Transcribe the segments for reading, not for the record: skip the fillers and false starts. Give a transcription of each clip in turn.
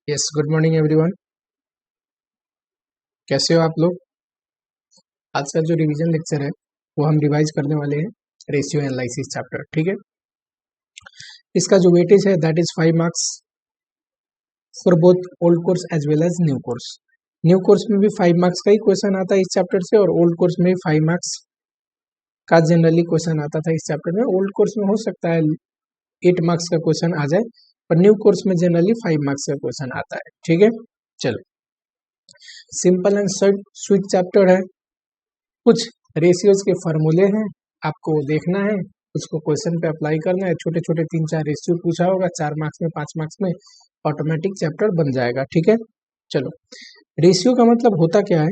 Yes, good morning everyone. कैसे हो आप लोग? आज का जो रिवीजन लेक्चर है वो हम रिवाइज करने वाले हैं रेशियो एनालिसिस चैप्टर। ठीक है, इसका जो वेटेज है that is 5 marks for both old course as well as new course. New course में भी 5 मार्क्स का ही क्वेश्चन आता है इस चैप्टर से, और ओल्ड कोर्स में भी 5 मार्क्स का जनरली क्वेश्चन आता था इस चैप्टर में। ओल्ड कोर्स में हो सकता है 8 मार्क्स का क्वेश्चन आ जाए, पर न्यू कोर्स में जनरली 5 मार्क्स का क्वेश्चन आता है। ठीक है, चलो, सिंपल एंड स्वीट चैप्टर है। कुछ रेशियोज के फॉर्मूले हैं, आपको देखना है, उसको क्वेश्चन पे अप्लाई करना है। छोटे छोटे 3-4 रेशियो पूछा होगा, 4 मार्क्स में 5 मार्क्स में ऑटोमेटिक चैप्टर बन जाएगा। ठीक है, चलो, रेशियो का मतलब होता क्या है?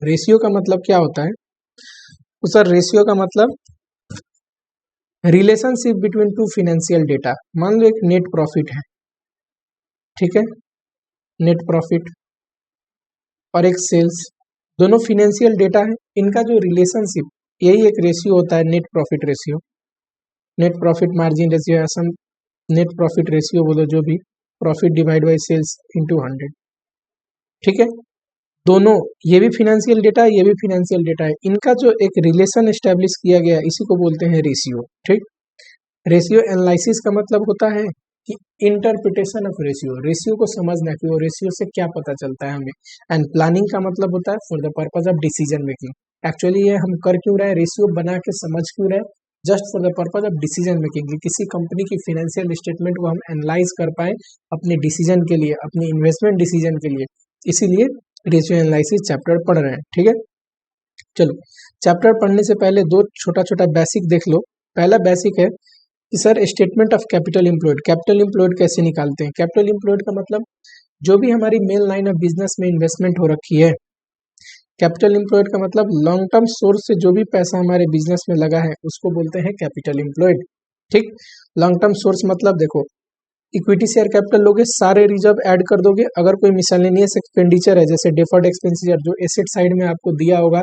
रेशियो का मतलब क्या होता है? तो सर, रेशियो का मतलब relationship between two financial data. मान लो एक नेट प्रॉफिट है, ठीक है, नेट प्रॉफिट और एक सेल्स, दोनों फिनेंशियल डेटा है, इनका जो रिलेशनशिप, यही एक रेशियो होता है, net profit ratio, net profit margin ratio, या सम नेट प्रॉफिट रेशियो बोलो, जो भी, profit divide by sales into 100। ठीक है, दोनों, ये भी फिनेंशियल डेटा है, ये भी फिनेंशियल डेटा है, इनका जो एक रिलेशन एस्टेब्लिश किया गया है, इसी को बोलते हैं रेशियो। ठीक, रेशियो एनालिसिस का मतलब होता है कि इंटरप्रिटेशन ऑफ रेशियो, रेशियो को समझना कि वो रेशियो से क्या पता चलता है हमें। एंड प्लानिंग का मतलब होता है for the purpose of decision making. Actually ये हम कर क्यों रहे हैं, रेशियो बना के समझ क्यों रहे हैं? Just for the purpose of decision making, किसी कंपनी की फाइनेंशियल स्टेटमेंट को हम एनालाइज कर पाए अपने डिसीजन के लिए, अपनी इन्वेस्टमेंट डिसीजन के लिए, इसीलिए रेशियो एनालिसिस चैप्टर पढ़ रहे हैं। ठीक है, चलो, चैप्टर पढ़ने से पहले दो छोटा छोटा बेसिक देख लो। पहला बेसिक है कि sir, statement of capital employed, capital employed कैसे निकालते हैं? कैपिटल एम्प्लॉयड का मतलब जो भी हमारी मेन लाइन ऑफ बिजनेस में इन्वेस्टमेंट हो रखी है। कैपिटल एम्प्लॉयड का मतलब लॉन्ग टर्म सोर्स से जो भी पैसा हमारे बिजनेस में लगा है उसको बोलते हैं कैपिटल एम्प्लॉयड। ठीक, लॉन्ग टर्म सोर्स मतलब देखो, इक्विटी शेयर कैपिटल लोगे, सारे रिजर्व ऐड कर दोगे, अगर कोई मिसलेनियस एक्सपेंडिचर है, जैसे डेफर्ड एक्सपेंडिचर जो एसेट साइड में आपको दिया होगा,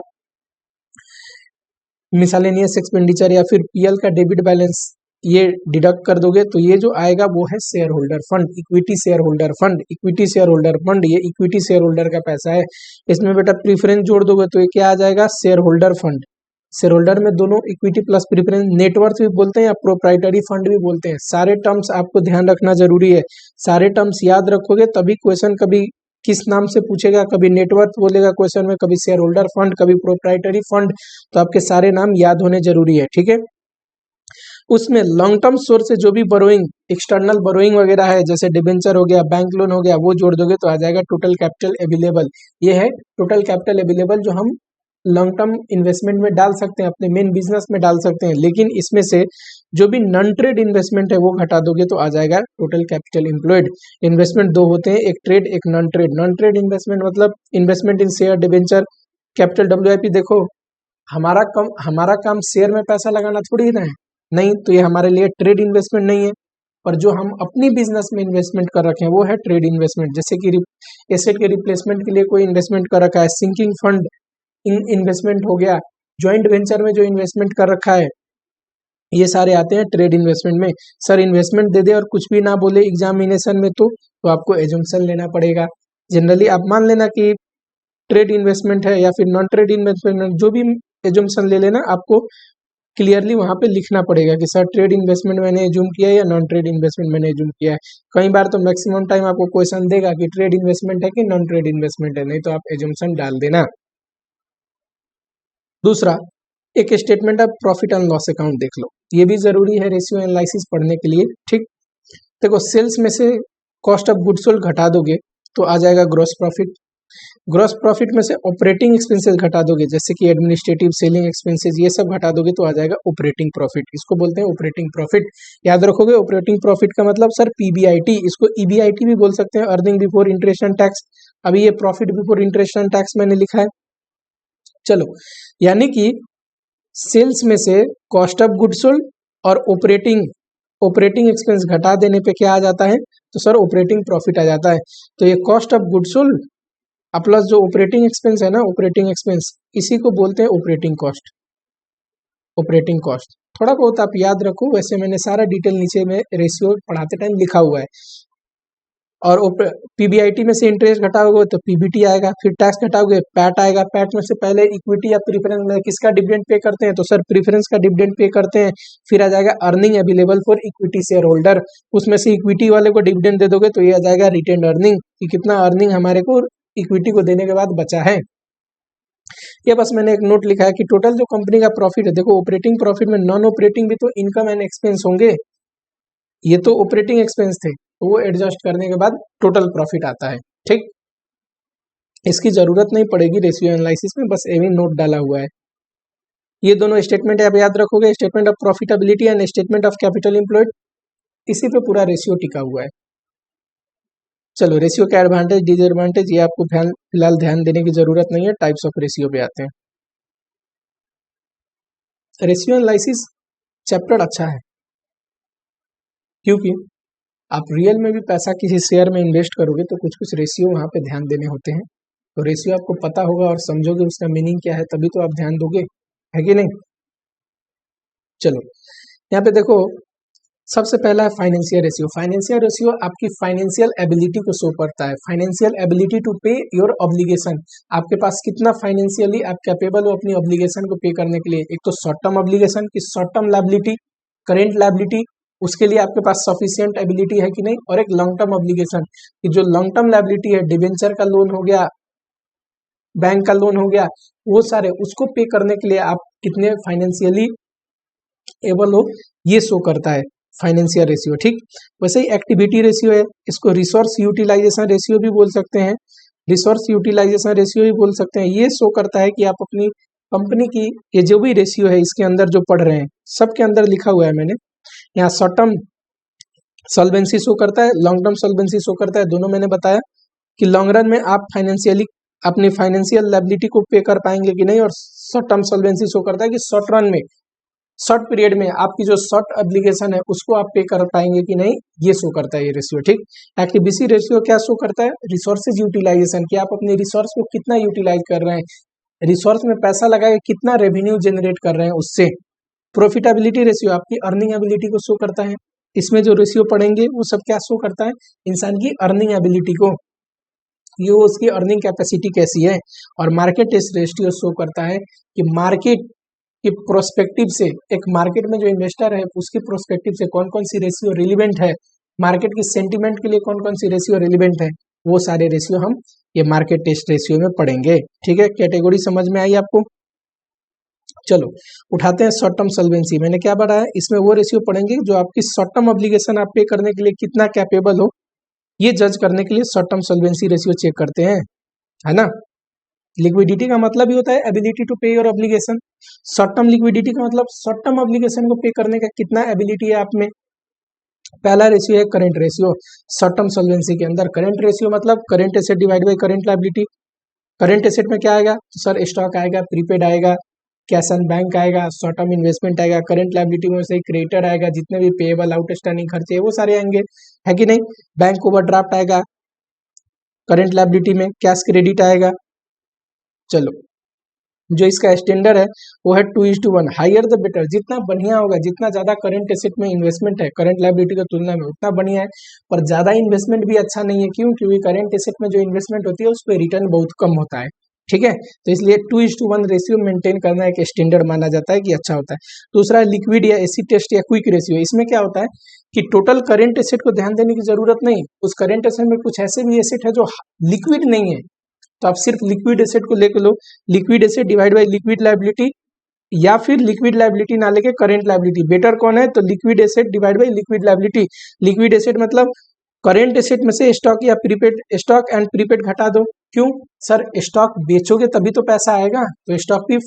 मिसलेनियस एक्सपेंडिचर या फिर पीएल का डेबिट बैलेंस, ये डिडक्ट कर दोगे तो ये जो आएगा वो है share holder fund, equity share holder fund. Equity share holder fund, ये इक्विटी शेयर होल्डर का पैसा है। इसमें बेटा प्रीफरेंस जोड़ दोगे तो ये क्या आ जाएगा? Share holder fund. Share holder में दोनों इक्विटी प्लस प्रीफरेंस, नेटवर्थ भी बोलते हैं या प्रोप्राइटरी फंड भी बोलते हैं। सारे टर्म्स आपको ध्यान रखना जरूरी है, सारे टर्म्स याद रखोगे तभी क्वेश्चन कभी किस नाम से पूछेगा, कभी नेटवर्थ बोलेगा क्वेश्चन में, कभी शेयर होल्डर फंड, कभी प्रोप्राइटरी फंड, तो आपके सारे नाम याद होने जरूरी है। ठीक है, उसमें लॉन्ग टर्म सोर्स से जो भी बोरोइंग, एक्सटर्नल बोरोइंग वगैरह है, जैसे डिबेंचर हो गया, बैंक लोन हो गया, वो जोड़ दोगे तो आ जाएगा टोटल कैपिटल अवेलेबल। ये है टोटल कैपिटल अवेलेबल जो हम लॉन्ग टर्म इन्वेस्टमेंट में डाल सकते हैं, अपने मेन बिजनेस में डाल सकते हैं। लेकिन इसमें से जो भी नॉन ट्रेड इन्वेस्टमेंट है वो घटा दोगे तो आ जाएगा टोटल कैपिटल एम्प्लॉयड। इन्वेस्टमेंट दो होते हैं, एक ट्रेड एक non trade. Non trade investment मतलब investment in share, debenture, capital, WIP। देखो, हमारा काम शेयर में पैसा लगाना थोड़ी ना है, नहीं, तो ये हमारे लिए ट्रेड इन्वेस्टमेंट नहीं है। पर जो हम अपनी बिजनेस में इन्वेस्टमेंट कर रखे हैं वो है ट्रेड इन्वेस्टमेंट। जैसे कि एसेट के रिप्लेसमेंट के लिए कोई इन्वेस्टमेंट कर रखा है, सिंकिंग फंड इन्वेस्टमेंट हो गया, ज्वाइंट वेंचर में जो इन्वेस्टमेंट कर रखा है, ये सारे आते हैं ट्रेड इन्वेस्टमेंट में। सर, इन्वेस्टमेंट दे दे और कुछ भी ना बोले एग्जामिनेशन में तो आपको एजम्पशन लेना पड़ेगा। जनरली आप मान लेना कि ट्रेड इन्वेस्टमेंट है या फिर नॉन ट्रेड इन्वेस्टमेंट, जो भी एजम्पशन ले लेना, आपको क्लियरली वहां पे लिखना पड़ेगा कि सर ट्रेड इन्वेस्टमेंट मैंने एज्यूम किया है या नॉन ट्रेड इन्वेस्टमेंट मैंने एज्यूम किया है। कई बार तो मैक्सिमम टाइम आपको क्वेश्चन देगा कि ट्रेड इन्वेस्टमेंट है कि नॉन ट्रेड इन्वेस्टमेंट है, नहीं तो आप एज्यूमशन डाल देना। दूसरा, एक statement of profit and loss account देख लो, ये भी जरूरी है रेशियो एनालिसिस पढ़ने के लिए। ठीक, देखो, सेल्स में से कॉस्ट ऑफ गुड्स सोल्ड घटा दोगे तो आ जाएगा ग्रॉस प्रॉफिट। ग्रॉस प्रॉफिट में से ऑपरेटिंग एक्सपेंसेस घटा दोगे, जैसे कि एडमिनिस्ट्रेटिव, सेलिंग एक्सपेंसेस, ये सब घटा दोगे तो आ जाएगा ऑपरेटिंग प्रॉफिट। इसको बोलते हैं ऑपरेटिंग प्रॉफिट। याद रखोगे, ऑपरेटिंग प्रॉफिट का मतलब सर PBIT, इसको EBIT भी बोल सकते हैं, earning before interest and tax. अभी ये profit before interest and tax मैंने लिखा है। चलो, यानी कि सेल्स में से कॉस्ट ऑफ गुड्स सोल्ड और ऑपरेटिंग एक्सपेंस घटा देने पे क्या आ जाता है? तो सर ऑपरेटिंग प्रॉफिट आ जाता है। तो ये cost of goods sold plus जो ऑपरेटिंग एक्सपेंस है ना, ऑपरेटिंग एक्सपेंस, इसी को बोलते हैं ऑपरेटिंग कॉस्ट। ऑपरेटिंग कॉस्ट थोड़ा बहुत आप याद रखो, वैसे मैंने सारा डिटेल नीचे में रेशियो पढ़ाते टाइम लिखा हुआ है। और पीबीआईटी में से इंटरेस्ट घटाओगे तो पीबीटी आएगा, फिर टैक्स घटाओगे पैट आएगा, पैट में से पहले इक्विटी या प्रीफरेंस में किसका डिविडेंड पे करते हैं, तो सर प्रीफरेंस का डिविडेंड पे करते हैं। फिर आ जाएगा earning available for equity share holder, उसमें से इक्विटी वाले को डिविडेंड दे दोगे तो ये आ जाएगा रिटेन अर्निंग, कि कितना अर्निंग हमारे को इक्विटी को देने के बाद बचा है। ये बस मैंने एक नोट लिखा है कि टोटल जो कंपनी का प्रॉफिट है, देखो ऑपरेटिंग प्रॉफिट में नॉन ऑपरेटिंग भी तो इनकम एंड एक्सपेंस होंगे, ये तो ऑपरेटिंग एक्सपेंस थे, तो वो एडजस्ट करने के बाद टोटल प्रॉफिट आता है। ठीक, इसकी जरूरत नहीं पड़ेगी रेशियो एनालिसिस में, बस एवी नोट डाला हुआ है। ये दोनों स्टेटमेंट आप याद रखोगे, statement of profitability and statement of capital employed, इसी पे पूरा रेशियो टिका हुआ है। चलो रेशियो के एडवांटेज डिसएडवांटेज ये आपको फिलहाल ध्यान देने की जरूरत नहीं है, टाइप्स ऑफ रेशियो पे आते हैं। रेशियो एनालिसिस चैप्टर अच्छा है, क्योंकि आप रियल में भी पैसा किसी शेयर में इन्वेस्ट करोगे तो कुछ कुछ रेशियो वहाँ पे ध्यान देने होते हैं, तो रेशियो आपको पता होगा और समझोगे उसका मीनिंग क्या है, तभी तो आप ध्यान दोगे, है कि नहीं। चलो यहाँ पे देखो, सबसे पहला है फाइनेंशियल रेशियो। फाइनेंशियल रेशियो आपकी फाइनेंशियल एबिलिटी को शो करता है, फाइनेंशियल एबिलिटी टू पे योर ऑब्लिगेशन, आपके पास कितना फाइनेंशियली आप कैपेबल हो अपनी ऑब्लिगेशन को पे करने के लिए। एक तो शॉर्ट टर्म ऑब्लिगेशन की short term liability, current liability, उसके लिए आपके पास सफिशिएंट एबिलिटी है कि नहीं, और एक लॉन्ग टर्म ऑब्लिगेशन की जो लॉन्ग टर्म लायबिलिटी है, डिवेंचर का लोन हो गया, बैंक का लोन हो गया, वो सारे उसको पे करने के लिए आप कितने फाइनेंशियली एबल हो, ये शो करता है फाइनेंशियल रेशियो। ठीक, वैसे ही एक्टिविटी रेशियो है, इसको रिसोर्स यूटिलाइजेशन रेशियो भी बोल सकते हैं, रिसोर्स यूटिलाइजेशन रेशियो भी बोल सकते हैं। ये शो करता है कि आप अपनी कंपनी की ये जो भी रेशियो है इसके अंदर जो पढ़ रहे हैं सबके अंदर लिखा हुआ है मैंने, यहाँ शॉर्ट टर्म सॉल्वेंसी शो करता है, लॉन्ग टर्म सॉल्वेंसी शो करता है। दोनों मैंने बताया कि लॉन्ग रन में आप फाइनेंशियली अपनी फाइनेंशियल लायबिलिटी को पे कर पाएंगे कि नहीं, और शॉर्ट टर्म सॉल्वेंसी शो करता है कि शॉर्ट रन में शॉर्ट पीरियड में आपकी जो शॉर्ट एब्लिगेशन है उसको आप पे कर पाएंगे कि नहीं, ये शो करता है ये रेशियो। ठीक, एक्टिविटी रेशियो क्या शो करता है, रिसोर्सेज यूटिलाइजेशन, कि आप अपने रिसोर्स को कितना यूटिलाइज कर रहे हैं, रिसोर्स में पैसा लगा के कितना रेवेन्यू जनरेट कर रहे हैं उससे। प्रॉफिटेबिलिटी रेशियो आपकी अर्निंग एबिलिटी को शो करता है, इसमें जो रेशियो पढ़ेंगे वो सब क्या शो करता है, इंसान की अर्निंग एबिलिटी को, ये उसकी अर्निंग कैपेसिटी कैसी है। और मार्केट टेस्ट रेशियो शो करता है कि मार्केट कि प्रोस्पेक्टिव से, एक मार्केट में जो इन्वेस्टर है उसकी प्रोस्पेक्टिव से कौन कौन सी रेशियो रिलीवेंट है, मार्केट की सेंटिमेंट के लिए कौन कौन सी रेशियो रिलीवेंट है, वो सारे रेशियो हम ये मार्केट टेस्ट रेशियो में पढ़ेंगे। ठीक है, कैटेगरी समझ में आई आपको। चलो उठाते हैं शॉर्ट टर्म सॉल्वेंसी। मैंने क्या बताया, इसमें वो रेशियो पढ़ेंगे जो आपकी शॉर्ट टर्म ऑब्लिगेशन आप पे करने के लिए कितना कैपेबल हो, ये जज करने के लिए short term solvency ratio check करते हैं, है ना। लिक्विडिटी का मतलब ही होता है एबिलिटी टू पे your obligation, short term liquidity का मतलब शॉर्ट टर्म ऑब्लिगेशन को पे करने का कितना एबिलिटी है आप में। पहला रेशियो है current ratio, short term solvency के अंदर करंट रेशियो मतलब current asset divide by current liability. Current asset में क्या आएगा, तो सर स्टॉक आएगा, प्रीपेड आएगा, कैश एंड बैंक आएगा, शॉर्ट टर्म इन्वेस्टमेंट आएगा। करंट लायबिलिटी में से क्रेडिटर आएगा, जितने भी पेएबल आउटस्टैंडिंग खर्चे वो सारे आएंगे, है कि नहीं। बैंक ओवरड्राफ्ट आएगा करंट लायबिलिटी में, कैश क्रेडिट आएगा। चलो जो इसका स्टैंडर्ड है वो है 2:1, हायर द बेटर, जितना बढ़िया होगा, जितना ज्यादा करंट एसेट में इन्वेस्टमेंट है करंट लायबिलिटी की तुलना में उतना बढ़िया है, पर ज्यादा इन्वेस्टमेंट भी अच्छा नहीं है। क्यों, क्योंकि करंट एसेट में जो इन्वेस्टमेंट होती है उस पर रिटर्न बहुत कम होता है। ठीक है, तो इसलिए 2:1 रेशियो मेंटेन करना एक स्टैंडर्ड माना जाता है कि अच्छा होता है। दूसरा लिक्विड या एसिड टेस्ट या क्विक रेशियो, इसमें क्या होता है कि टोटल करंट एसेट को ध्यान देने की जरूरत नहीं, उस करंट एसेट में कुछ ऐसे भी एसेट है जो लिक्विड नहीं है, तो आप सिर्फ लिक्विड एसेट को लेकर लो, liquid asset divide by liquid liability, या फिर लिक्विड लायबिलिटी ना लेके करंट लायबिलिटी। बेटर कौन है, तो liquid asset divide by liquid liability. Liquid asset मतलब करंट एसेट में से स्टॉक या प्रीपेड, स्टॉक एंड प्रीपेड घटा दो। क्यों सर, स्टॉक बेचोगे तभी तो पैसा आएगा, तो स्टॉक भी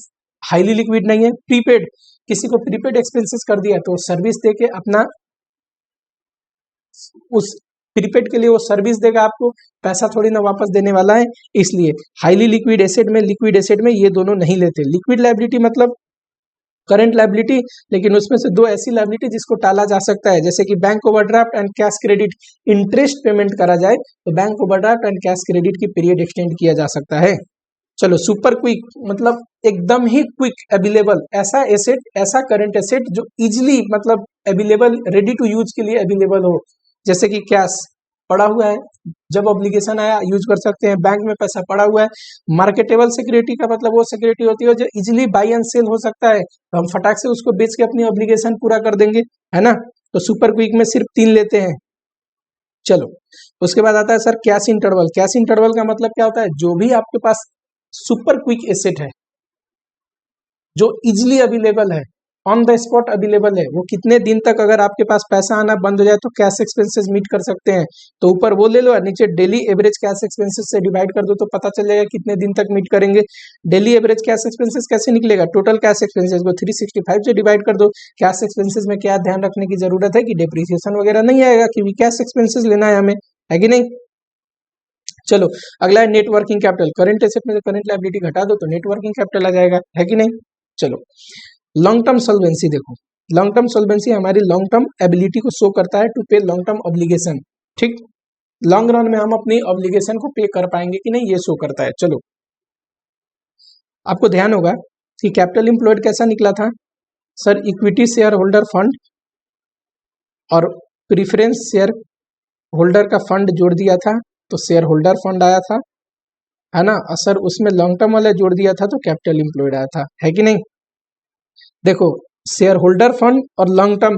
हाईली लिक्विड नहीं है। प्रीपेड, किसी को प्रीपेड एक्सपेंसेस कर दिया तो सर्विस देके अपना उस प्रीपेड के लिए वो सर्विस देगा आपको, पैसा थोड़ी ना वापस देने वाला है। इसलिए हाईली लिक्विड एसेट में, लिक्विड एसेट में ये दोनों नहीं लेते। लिक्विड लायबिलिटी मतलब करंट लायबिलिटी, लेकिन उसमें से दो ऐसी लायबिलिटी जिसको टाला जा सकता है, जैसे कि bank overdraft and cash credit. Interest payment करा जाए तो bank overdraft and cash credit की पीरियड एक्सटेंड किया जा सकता है। चलो सुपर क्विक मतलब एकदम ही क्विक अवेलेबल, ऐसा एसेट, ऐसा करंट एसेट जो इजिली मतलब अवेलेबल, रेडी टू यूज के लिए अवेलेबल हो, जैसे कि कैश पड़ा हुआ है, जब ऑब्लिगेशन आया यूज कर सकते हैं। बैंक में पैसा पड़ा हुआ है। मार्केटेबल सिक्योरिटी का मतलब वो सिक्योरिटी होती है जो इजिली बाई एंड सेल हो सकता है, तो हम फटाक से उसको बेच के अपनी ऑब्लिगेशन पूरा कर देंगे, है ना। तो सुपर क्विक में सिर्फ 3 लेते हैं। चलो, उसके बाद आता है sir cash interval. Cash interval का मतलब क्या होता है, जो भी आपके पास सुपर क्विक एसेट है जो इजिली अवेलेबल है, ऑन द स्पॉट अवेलेबल है, वो कितने दिन तक अगर आपके पास पैसा आना बंद हो जाए तो कैश एक्सपेंसेस मीट कर सकते हैं। तो ऊपर वो ले लो और नीचे डेली एवरेज कैश एक्सपेंसेस से डिवाइड कर दो तो पता चल जाएगा कितने दिन तक मीट करेंगे। डेली एवरेज कैश एक्सपेंसेस कैसे निकलेगा, टोटल कैश एक्सपेंसेस को 365 से डिवाइड कर दो। कैश एक्सपेंसेस में क्या ध्यान रखने की जरूरत है कि डिप्रिसिएशन वगैरह नहीं आएगा, क्योंकि कैश एक्सपेंसेस लेना है हमें, है कि नहीं। चलो, अगला है नेटवर्किंग कैपिटल। करंट एसेट में से करंट लायबिलिटी घटा दो तो नेटवर्किंग कैपिटल आ जाएगा, है कि नहीं। चलो, लॉन्ग टर्म सोल्वेंसी देखो। लॉन्ग टर्म सोल्वेंसी हमारी लॉन्ग टर्म एबिलिटी को शो करता है टू पे लॉन्ग टर्म ऑब्लिगेशन। ठीक, लॉन्ग रन में हम अपनी ऑब्लिगेशन को पे कर पाएंगे कि नहीं, ये शो करता है। चलो, आपको ध्यान होगा कि कैपिटल इंप्लॉयड कैसा निकला था sir, equity share holder fund और प्रीफरेंस शेयर होल्डर का फंड जोड़ दिया था तो शेयर होल्डर फंड आया था, है ना। और सर उसमें लॉन्ग टर्म वाला जोड़ दिया था तो कैपिटल इंप्लॉयड आया था, है कि नहीं। देखो, शेयर होल्डर फंड और लॉन्ग टर्म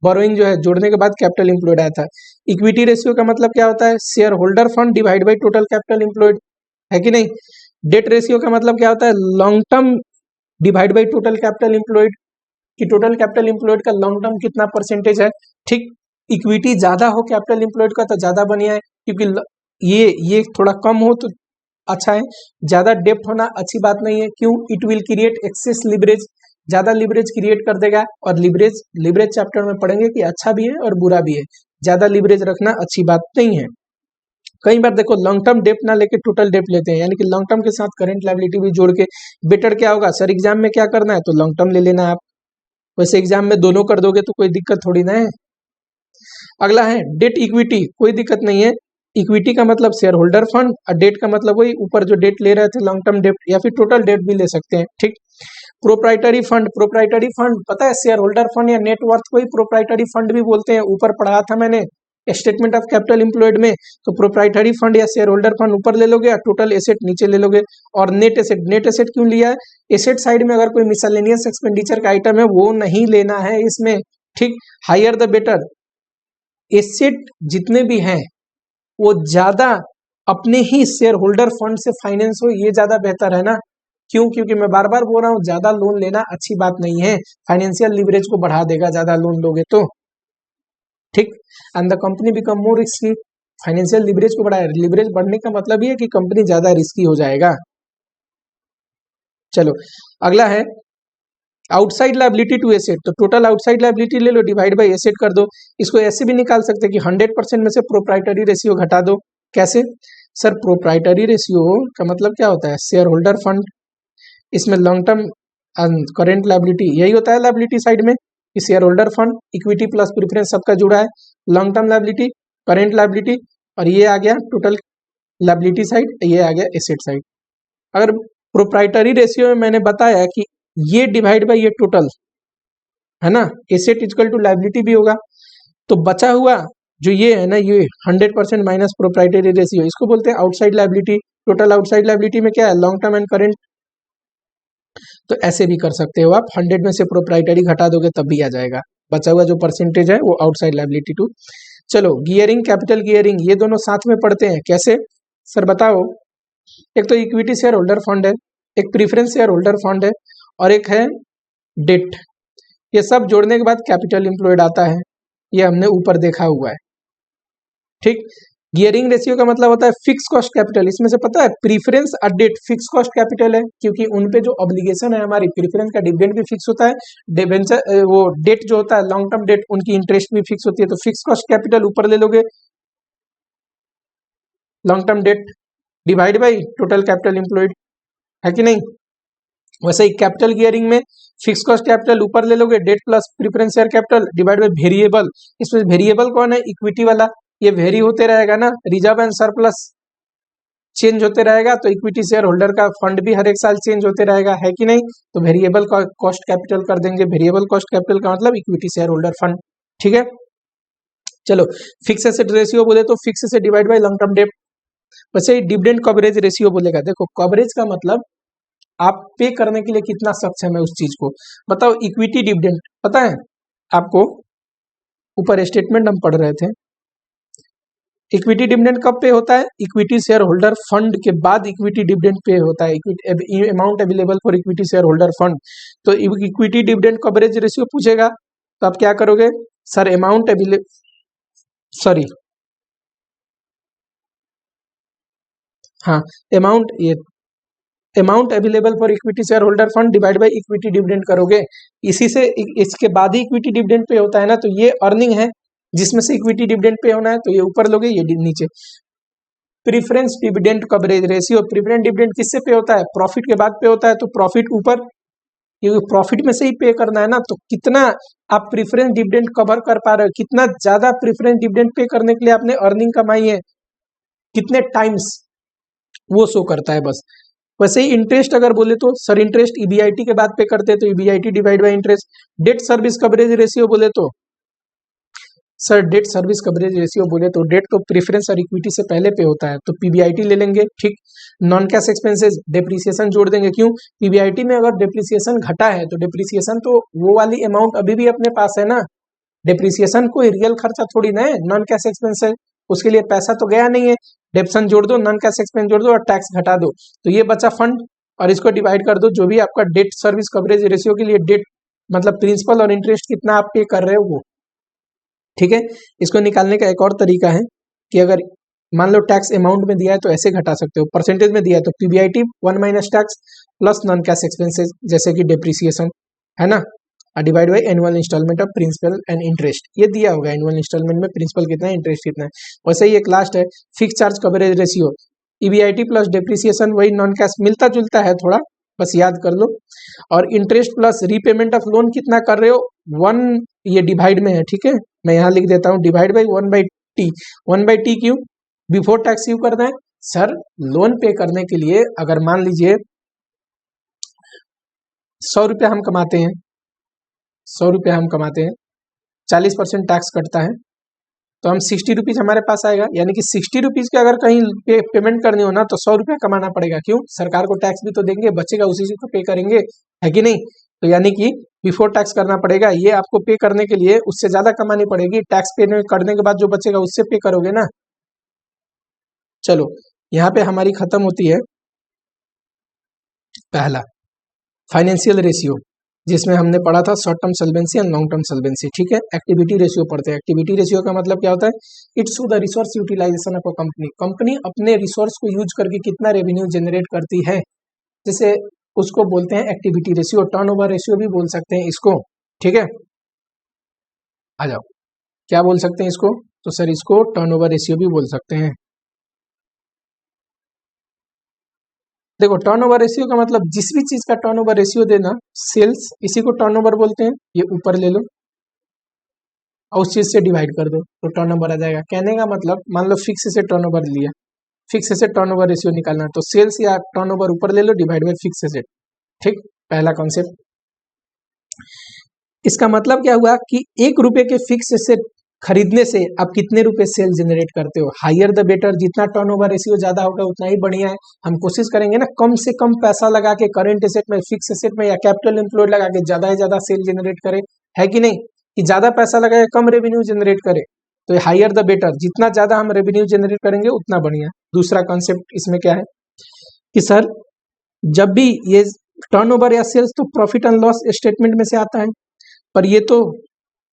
बोरोइंग जो है जोड़ने के बाद कैपिटल इंप्लॉयड आया था। इक्विटी रेशियो का मतलब क्या होता है, share holder fund divide by total capital employed, है कि नहीं। डेट रेशियो का मतलब क्या होता है, long term divide by total capital employed, कि टोटल कैपिटल इंप्लॉयड का लॉन्ग टर्म कितना परसेंटेज है। ठीक, इक्विटी ज्यादा हो कैपिटल इंप्लॉयड का तो ज्यादा बढ़िया है, क्योंकि ये थोड़ा कम हो तो अच्छा है। ज्यादा डेप्थ होना अच्छी बात नहीं है, क्यों, it will create excess leverage, ज्यादा लिवरेज क्रिएट कर देगा। और लिवरेज चैप्टर में पढ़ेंगे कि अच्छा भी है और बुरा भी है, ज्यादा लिवरेज रखना अच्छी बात नहीं है। कई बार देखो लॉन्ग टर्म डेप्थ ना लेके टोटल डेप्थ लेते हैं, यानी कि लॉन्ग टर्म के साथ करंट लायबिलिटी भी जोड़ के। बेटर क्या होगा सर, एग्जाम में क्या करना है तो लॉन्ग टर्म ले लेना आप, वैसे एग्जाम में दोनों कर दोगे तो कोई दिक्कत थोड़ी ना है। अगला है डेट इक्विटी, कोई दिक्कत नहीं है। इक्विटी का मतलब शेयर होल्डर फंड और डेट का मतलब वही ऊपर जो डेट ले रहे थे लॉन्ग टर्म डेट, या फिर टोटल डेट भी ले सकते हैं। ठीक, प्रोप्राइटरी फंड। प्रोप्राइटरी फंड पता है, शेयर होल्डर फंड या नेटवर्थ को ही प्रोप्राइटरी फंड भी बोलते हैं, ऊपर पढ़ा था मैंने स्टेटमेंट ऑफ कैपिटल इंप्लॉयड में। तो प्रोप्राइटरी फंड या शेयर होल्डर फंड ऊपर ले लोगे और टोटल एसेट नीचे ले लोगे। और नेट एसेट क्यों लिया है, एसेट साइड में अगर कोई मिसलेनियस एक्सपेंडिचर का आइटम है वो नहीं लेना है इसमें। ठीक, हायर द बेटर, एसेट जितने भी हैं वो ज्यादा अपने ही शेयर होल्डर फंड से फाइनेंस हो, ये ज्यादा बेहतर है ना। क्यों, क्योंकि मैं बार बार बोल रहा हूँ ज्यादा लोन लेना अच्छी बात नहीं है, फाइनेंशियल लिवरेज को बढ़ा देगा ज्यादा लोन लोगे तो। ठीक, and the company become more risky, financial leverage को बढ़ाए, लिवरेज बढ़ने का मतलब ये है कि कंपनी ज्यादा रिस्की हो जाएगा। चलो, अगला है आउटसाइड लायबिलिटी टू एसेट। तो टोटल आउटसाइड लायबिलिटी ले लो, डिवाइड बाय एसेट कर दो। इसको ऐसे भी निकाल सकते हैं कि 100% में से प्रोप्राइटरी रेशियो घटा दो। कैसे सर, प्रोप्राइटरी रेशियो का मतलब क्या होता है, शेयर होल्डर फंड, इसमें लॉन्ग टर्म करेंट लायबिलिटी, यही होता है लायबिलिटी साइड में कि share holder fund, equity plus preference सबका जुड़ा है, long term liability, current liability, और ये आ गया टोटल लायबिलिटी साइड, ये आ गया एसेट साइड। अगर प्रोप्राइटरी रेशियो में मैंने बताया कि ये डिवाइड बाय ये टोटल, है ना, एसेट इक्वल टू लायबिलिटी भी होगा, तो बचा हुआ जो ये है ना, ये 100% माइनस प्रोप्राइटरी रेशियो, इसको बोलते हैं outside liability. Total outside liability में क्या है, लॉन्ग टर्म एंड करेंट। तो ऐसे भी कर सकते हो आप, 100 में से प्रोप्राइटरी घटा दोगे तब भी आ जाएगा, बचा हुआ जो परसेंटेज है वो आउटसाइड लायबिलिटी टू। चलो, गियरिंग, कैपिटल गियरिंग, ये दोनों साथ में पढ़ते हैं। कैसे सर बताओ, एक तो इक्विटी शेयर होल्डर फंड है, एक प्रीफरेंस शेयर होल्डर फंड है, और एक है डेट। ये सब जोड़ने के बाद कैपिटल इंप्लॉयड आता है, ये हमने ऊपर देखा हुआ है। ठीक, गियरिंग रेशियो का मतलब होता है फिक्स कॉस्ट कैपिटल। इसमें से पता है प्रीफरेंस और डेट फिक्स कॉस्ट कैपिटल है, क्योंकि उनपे जो ऑब्लिगेशन है हमारी, प्रीफरेंस का डिविडेंड भी फिक्स होता है, डिबेंचर वो डेट जो होता है लॉन्ग टर्म डेट, उनकी इंटरेस्ट भी फिक्स होती है। तो फिक्स कॉस्ट कैपिटल ऊपर ले लोगे, long term debt divide by total capital employed, है कि नहीं। वैसे ही कैपिटल गियरिंग में फिक्स कॉस्ट कैपिटल ऊपर ले लोगे, debt plus preference share capital divide by variable. इसमें वेरिएबल कौन है, इक्विटी वाला, ये वेरी होते रहेगा ना, रिजर्व एंड सरप्लस चेंज होते रहेगा, तो इक्विटी शेयर होल्डर का फंड भी हर एक साल चेंज होते रहेगा, है कि नहीं। तो वेरिएबल कॉस्ट कैपिटल कर देंगे, वेरिएबल कॉस्ट कैपिटल का मतलब इक्विटी शेयर होल्डर फंड। ठीक है, चलो फिक्स एसेट रेशियो बोले तो fix asset divide bye long term date. वैसे डिविडेंड कवरेज रेशियो बोलेगा। देखो कवरेज का मतलब आप पे करने के लिए कितना सक्षम है उस चीज को। बताओ इक्विटी डिविडेंड पता है आपको, ऊपर स्टेटमेंट हम पढ़ रहे थे। इक्विटी डिविडेंड कब पे होता है? इक्विटी शेयर होल्डर फंड के बाद इक्विटी डिविडेंड पे होता है, amount available for equity share holder fund. तो इक्विटी डिविडेंड कवरेज रेशियो पूछेगा तो आप क्या करोगे सर? अमाउंट अवेलेबल, सॉरी हाँ, अमाउंट, ये amount available for equity share holder fund divide by equity dividend करोगे। इसी से इसके बाद ही इक्विटी डिविडेंड पे होता है ना, तो ये अर्निंग है जिसमें से इक्विटी डिविडेंड पे होना है, तो ये ऊपर लोगे ये नीचे। Preference dividend coverage ratio, preference dividend किससे पे होता है? प्रॉफिट के बाद पे होता है, तो प्रॉफिट ऊपर, ये प्रॉफिट में से ही पे करना है ना, तो कितना आप प्रीफरेंस डिविडेंड कवर कर पा रहे हो, कितना ज्यादा प्रीफरेंस डिविडेंड पे करने के लिए आपने अर्निंग कमाई है, कितने टाइम्स, वो शो करता है बस। वैसे ही इंटरेस्ट अगर बोले तो सर इंटरेस्ट ईबीआईटी के बाद पे करते हैं, तो EBIT divide by interest. Debt service coverage ratio बोले तो sir debt service coverage ratio बोले तो डेट तो प्रेफरेंस और इक्विटी से पहले पे होता है, तो पीबीआईटी ले लेंगे। ठीक, नॉन कैश एक्सपेंसेस डेप्रिसिएशन जोड़ देंगे। क्यों? पीबीआईटी में अगर डेप्रिसिएशन घटा है तो डेप्रिसिएशन तो वो वाली अमाउंट अभी भी अपने पास है ना, डेप्रिसिएशन कोई रियल खर्चा थोड़ी ना है, नॉन कैश एक्सपेंस है, उसके लिए पैसा तो गया नहीं है। डेप्सन जोड़ दो, नॉन कैश एक्सपेंस जोड़ दो और टैक्स घटा दो, तो ये बचा फंड, और इसको डिवाइड कर दो जो भी आपका डेट सर्विस कवरेज रेशियो के लिए डेट मतलब प्रिंसिपल और इंटरेस्ट कितना आप पे कर रहे हो वो। ठीक है, इसको निकालने का एक और तरीका है कि अगर मान लो टैक्स अमाउंट में दिया है तो ऐसे घटा सकते हो, परसेंटेज में दिया है तो PBIT 1 minus tax plus non cash expenses जैसे कि डेप्रिसिएशन है ना, divide by annual instalment of principal and interest, ये दिया होगा एनुअल इंस्टॉलमेंट में प्रिंसिपल कितना है, इंटरेस्ट कितना है। वैसे ही एक लास्ट है fix charge coverage ratio, EBIT plus depreciation वही नॉन कैश मिलता जुलता है थोड़ा, बस याद कर लो। और interest plus repayment of loan कितना कर रहे हो, 1, ये डिवाइड में है। ठीक है, मैं यहाँ लिख देता हूँ डिवाइड बाई 1/t। 1/t क्यों? बिफोर टैक्स क्यों करना है सर? लोन पे करने के लिए अगर मान लीजिए 100 रुपया हम कमाते हैं, 100 रुपया हम कमाते हैं, 40% टैक्स कटता है, तो हम 60 रुपीज हमारे पास आएगा, यानी कि 60 रुपीज के अगर कहीं पेमेंट करनी हो ना तो 100 रुपया कमाना पड़ेगा। क्यों? सरकार को टैक्स भी तो देंगे, बचेगा उसी से तो पे करेंगे, है कि नहीं? तो यानी कि बिफोर टैक्स करना पड़ेगा, ये आपको पे करने के लिए उससे ज्यादा कमानी पड़ेगी, टैक्स पे करने के बाद जो बचेगा उससे पे करोगे ना। चलो यहाँ पे हमारी खत्म होती है पहला फाइनेंशियल रेशियो, जिसमें हमने पढ़ा था short term solvency and long term solvency. ठीक है, एक्टिविटी रेशियो पढ़ते हैं। एक्टिविटी रेशियो का मतलब क्या होता है? It's the resource utilisation of a company, company अपने रिसोर्स को यूज करके कितना रेवेन्यू जनरेट करती है, जैसे उसको बोलते हैं एक्टिविटी रेशियो। टर्नओवर रेशियो भी बोल सकते हैं इसको। ठीक है, आ जाओ, क्या बोल सकते हैं इसको? तो सर इसको टर्नओवर रेशियो भी बोल सकते हैं। देखो टर्नओवर रेशियो का मतलब जिस भी चीज का टर्नओवर रेशियो देना, सेल्स इसी को टर्नओवर बोलते हैं, ये ऊपर ले लो और उस चीज से डिवाइड कर दो तो टर्नओवर आ जाएगा। कहने का मतलब मान लो फिक्स से टर्नओवर लिया, फिक्स से टर्नओवर रेशियो निकालना है तो सेल्स या टर्नओवर ऊपर ले लो डिवाइड बाय फिक्स से। ठीक, पहला कॉन्सेप्ट। इसका मतलब क्या हुआ कि 1 रुपए के फिक्स से खरीदने से आप कितने रुपए सेल जनरेट करते हो, हायर द बेटर, जितना टर्नओवर रेशियो ज्यादा होगा उतना ही बढ़िया है। हम कोशिश करेंगे ना कम से कम पैसा लगा के करंट एसेट में, फिक्स एसेट में या कैपिटल एम्प्लॉयड लगा के ज्यादा से ज्यादा सेल जनरेट करे, है कि नहीं? कि ज्यादा पैसा लगाए कम रेवेन्यू जनरेट करे, तो हायर द बेटर, जितना ज्यादा हम रेवेन्यू जनरेट करेंगे उतना बढ़िया। दूसरा कॉन्सेप्ट इसमें क्या है कि सर जब भी ये टर्नओवर या सेल्स तो प्रॉफिट एंड लॉस स्टेटमेंट में से आता है, पर ये तो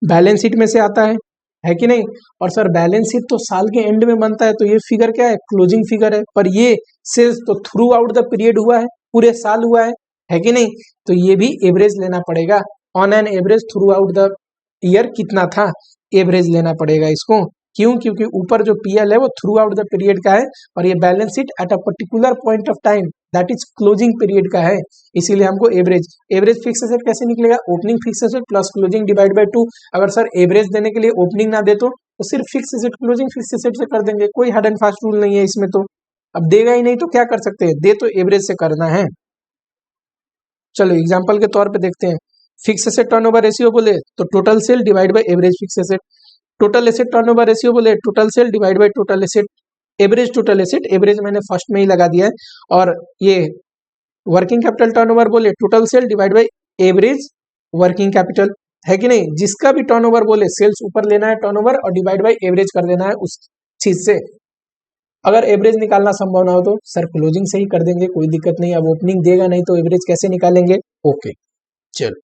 बैलेंस शीट में से आता है कि नहीं? और सर बैलेंस शीट तो साल के एंड में बनता है, तो ये फिगर क्या है? क्लोजिंग फिगर है। पर ये सेल्स तो थ्रू आउट द पीरियड हुआ है, पूरे साल हुआ है कि नहीं? तो ये भी एवरेज लेना पड़ेगा, on an average through out the year कितना था, एवरेज लेना पड़ेगा इसको। क्यों? क्योंकि ऊपर जो पीएल है वो थ्रू आउट द पीरियड का है और ये balance sheet at a particular point of time that is closing period का है, इसीलिए हमको एवरेज फिक्स एसेट कैसे निकलेगा? Opening fix asset plus closing divide by 2। अगर सर एवरेज देने के लिए ओपनिंग ना दे तो सिर्फ fix asset closing fix asset से कर देंगे, कोई हार्ड एंड फास्ट रूल नहीं है इसमें। तो अब देगा ही नहीं तो क्या कर सकते हैं, दे तो एवरेज से करना है। चलो एग्जाम्पल के तौर पे देखते हैं, फिक्स एसेट टर्नओवर रेशियो बोले तो total sale divide by average fix asset. Total asset turnover ratio बोले total sale divide by total asset, average total asset, average मैंने फर्स्ट में ही लगा दिया है। और ये वर्किंग कैपिटल टर्नओवर बोले total sale divide by average working capital, है कि नहीं। जिसका भी टर्नओवर बोले सेल्स ऊपर लेना है टर्नओवर और डिवाइड बाय एवरेज कर देना है उस चीज से। अगर एवरेज निकालना संभव ना हो तो सर क्लोजिंग से ही कर देंगे, कोई दिक्कत नहीं। अब ओपनिंग देगा नहीं तो एवरेज कैसे निकालेंगे। ओके चलो,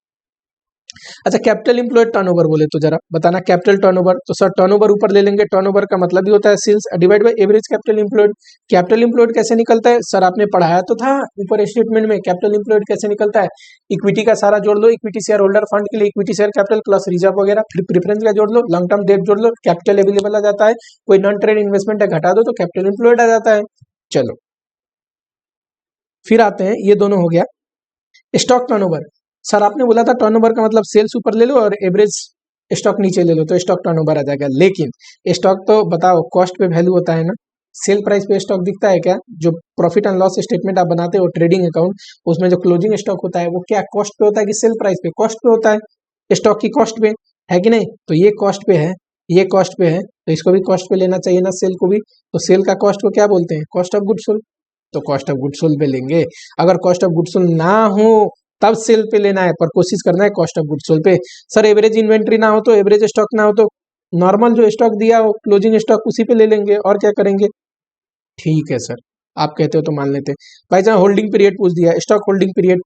अच्छा कैपिटल इंप्लॉयड टर्नओवर बोले तो जरा बताना कैपिटल टर्नओवर। तो सर टर्नओवर ऊपर ले लेंगे, टर्नओवर का मतलब ही होता है sales divide by average capital employed. Capital employed कैसे निकलता है सर, आपने पढ़ाया तो था ऊपर स्टेटमेंट में। कैपिटल इंप्लॉयड कैसे निकलता है, इक्विटी का सारा जोड़ लो, इक्विटी शेयर होल्डर फंड के लिए equity share capital plus reserve वगैरह, फिर प्रेफरेंस का जोड़ लो, लॉन्ग टर्म डेट जोड़ लो, कैपिटल अवेलेबल आ जाता है। कोई नॉन ट्रेड इन्वेस्टमेंट है घटा दो तो कैपिटल इंप्लॉयड आ जाता है। चलो फिर आते हैं, ये दोनों हो गया। स्टॉक टर्नओवर, सर आपने बोला था टर्नओवर का मतलब सेल्स ऊपर ले लो और एवरेज स्टॉक नीचे ले लो तो स्टॉक टर्नओवर आ जाएगा। लेकिन स्टॉक तो बताओ कॉस्ट पे वैल्यू होता है ना, सेल प्राइस पे स्टॉक दिखता है क्या। जो प्रॉफिट एंड लॉस स्टेटमेंट आप बनाते हो ट्रेडिंग अकाउंट, उसमें जो क्लोजिंग स्टॉक होता है वो क्या कॉस्ट पे होता है कि सेल प्राइस पे, कॉस्ट पे होता है, स्टॉक की कॉस्ट पे, है कि नहीं। तो ये कॉस्ट पे है, ये कॉस्ट पे है, तो इसको भी कॉस्ट पे लेना चाहिए ना सेल को भी। तो सेल का कॉस्ट को क्या बोलते हैं, कॉस्ट ऑफ गुड्स सोल्ड। तो कॉस्ट ऑफ गुड्स सोल्ड पे लेंगे। अगर कॉस्ट ऑफ गुड्स सोल्ड ना हो तब सेल पे लेना है, पर कोशिश करना है कॉस्ट ऑफ गुड्स सोल्ड पे। सर एवरेज इन्वेंट्री ना हो तो, एवरेज स्टॉक ना हो तो नॉर्मल जो स्टॉक दिया हो क्लोजिंग स्टॉक उसी पे ले लेंगे, और क्या करेंगे। ठीक है सर, आप कहते हो तो मान लेते हैं। भाई जहाँ होल्डिंग पीरियड पूछ दिया, स्टॉक होल्डिंग पीरियड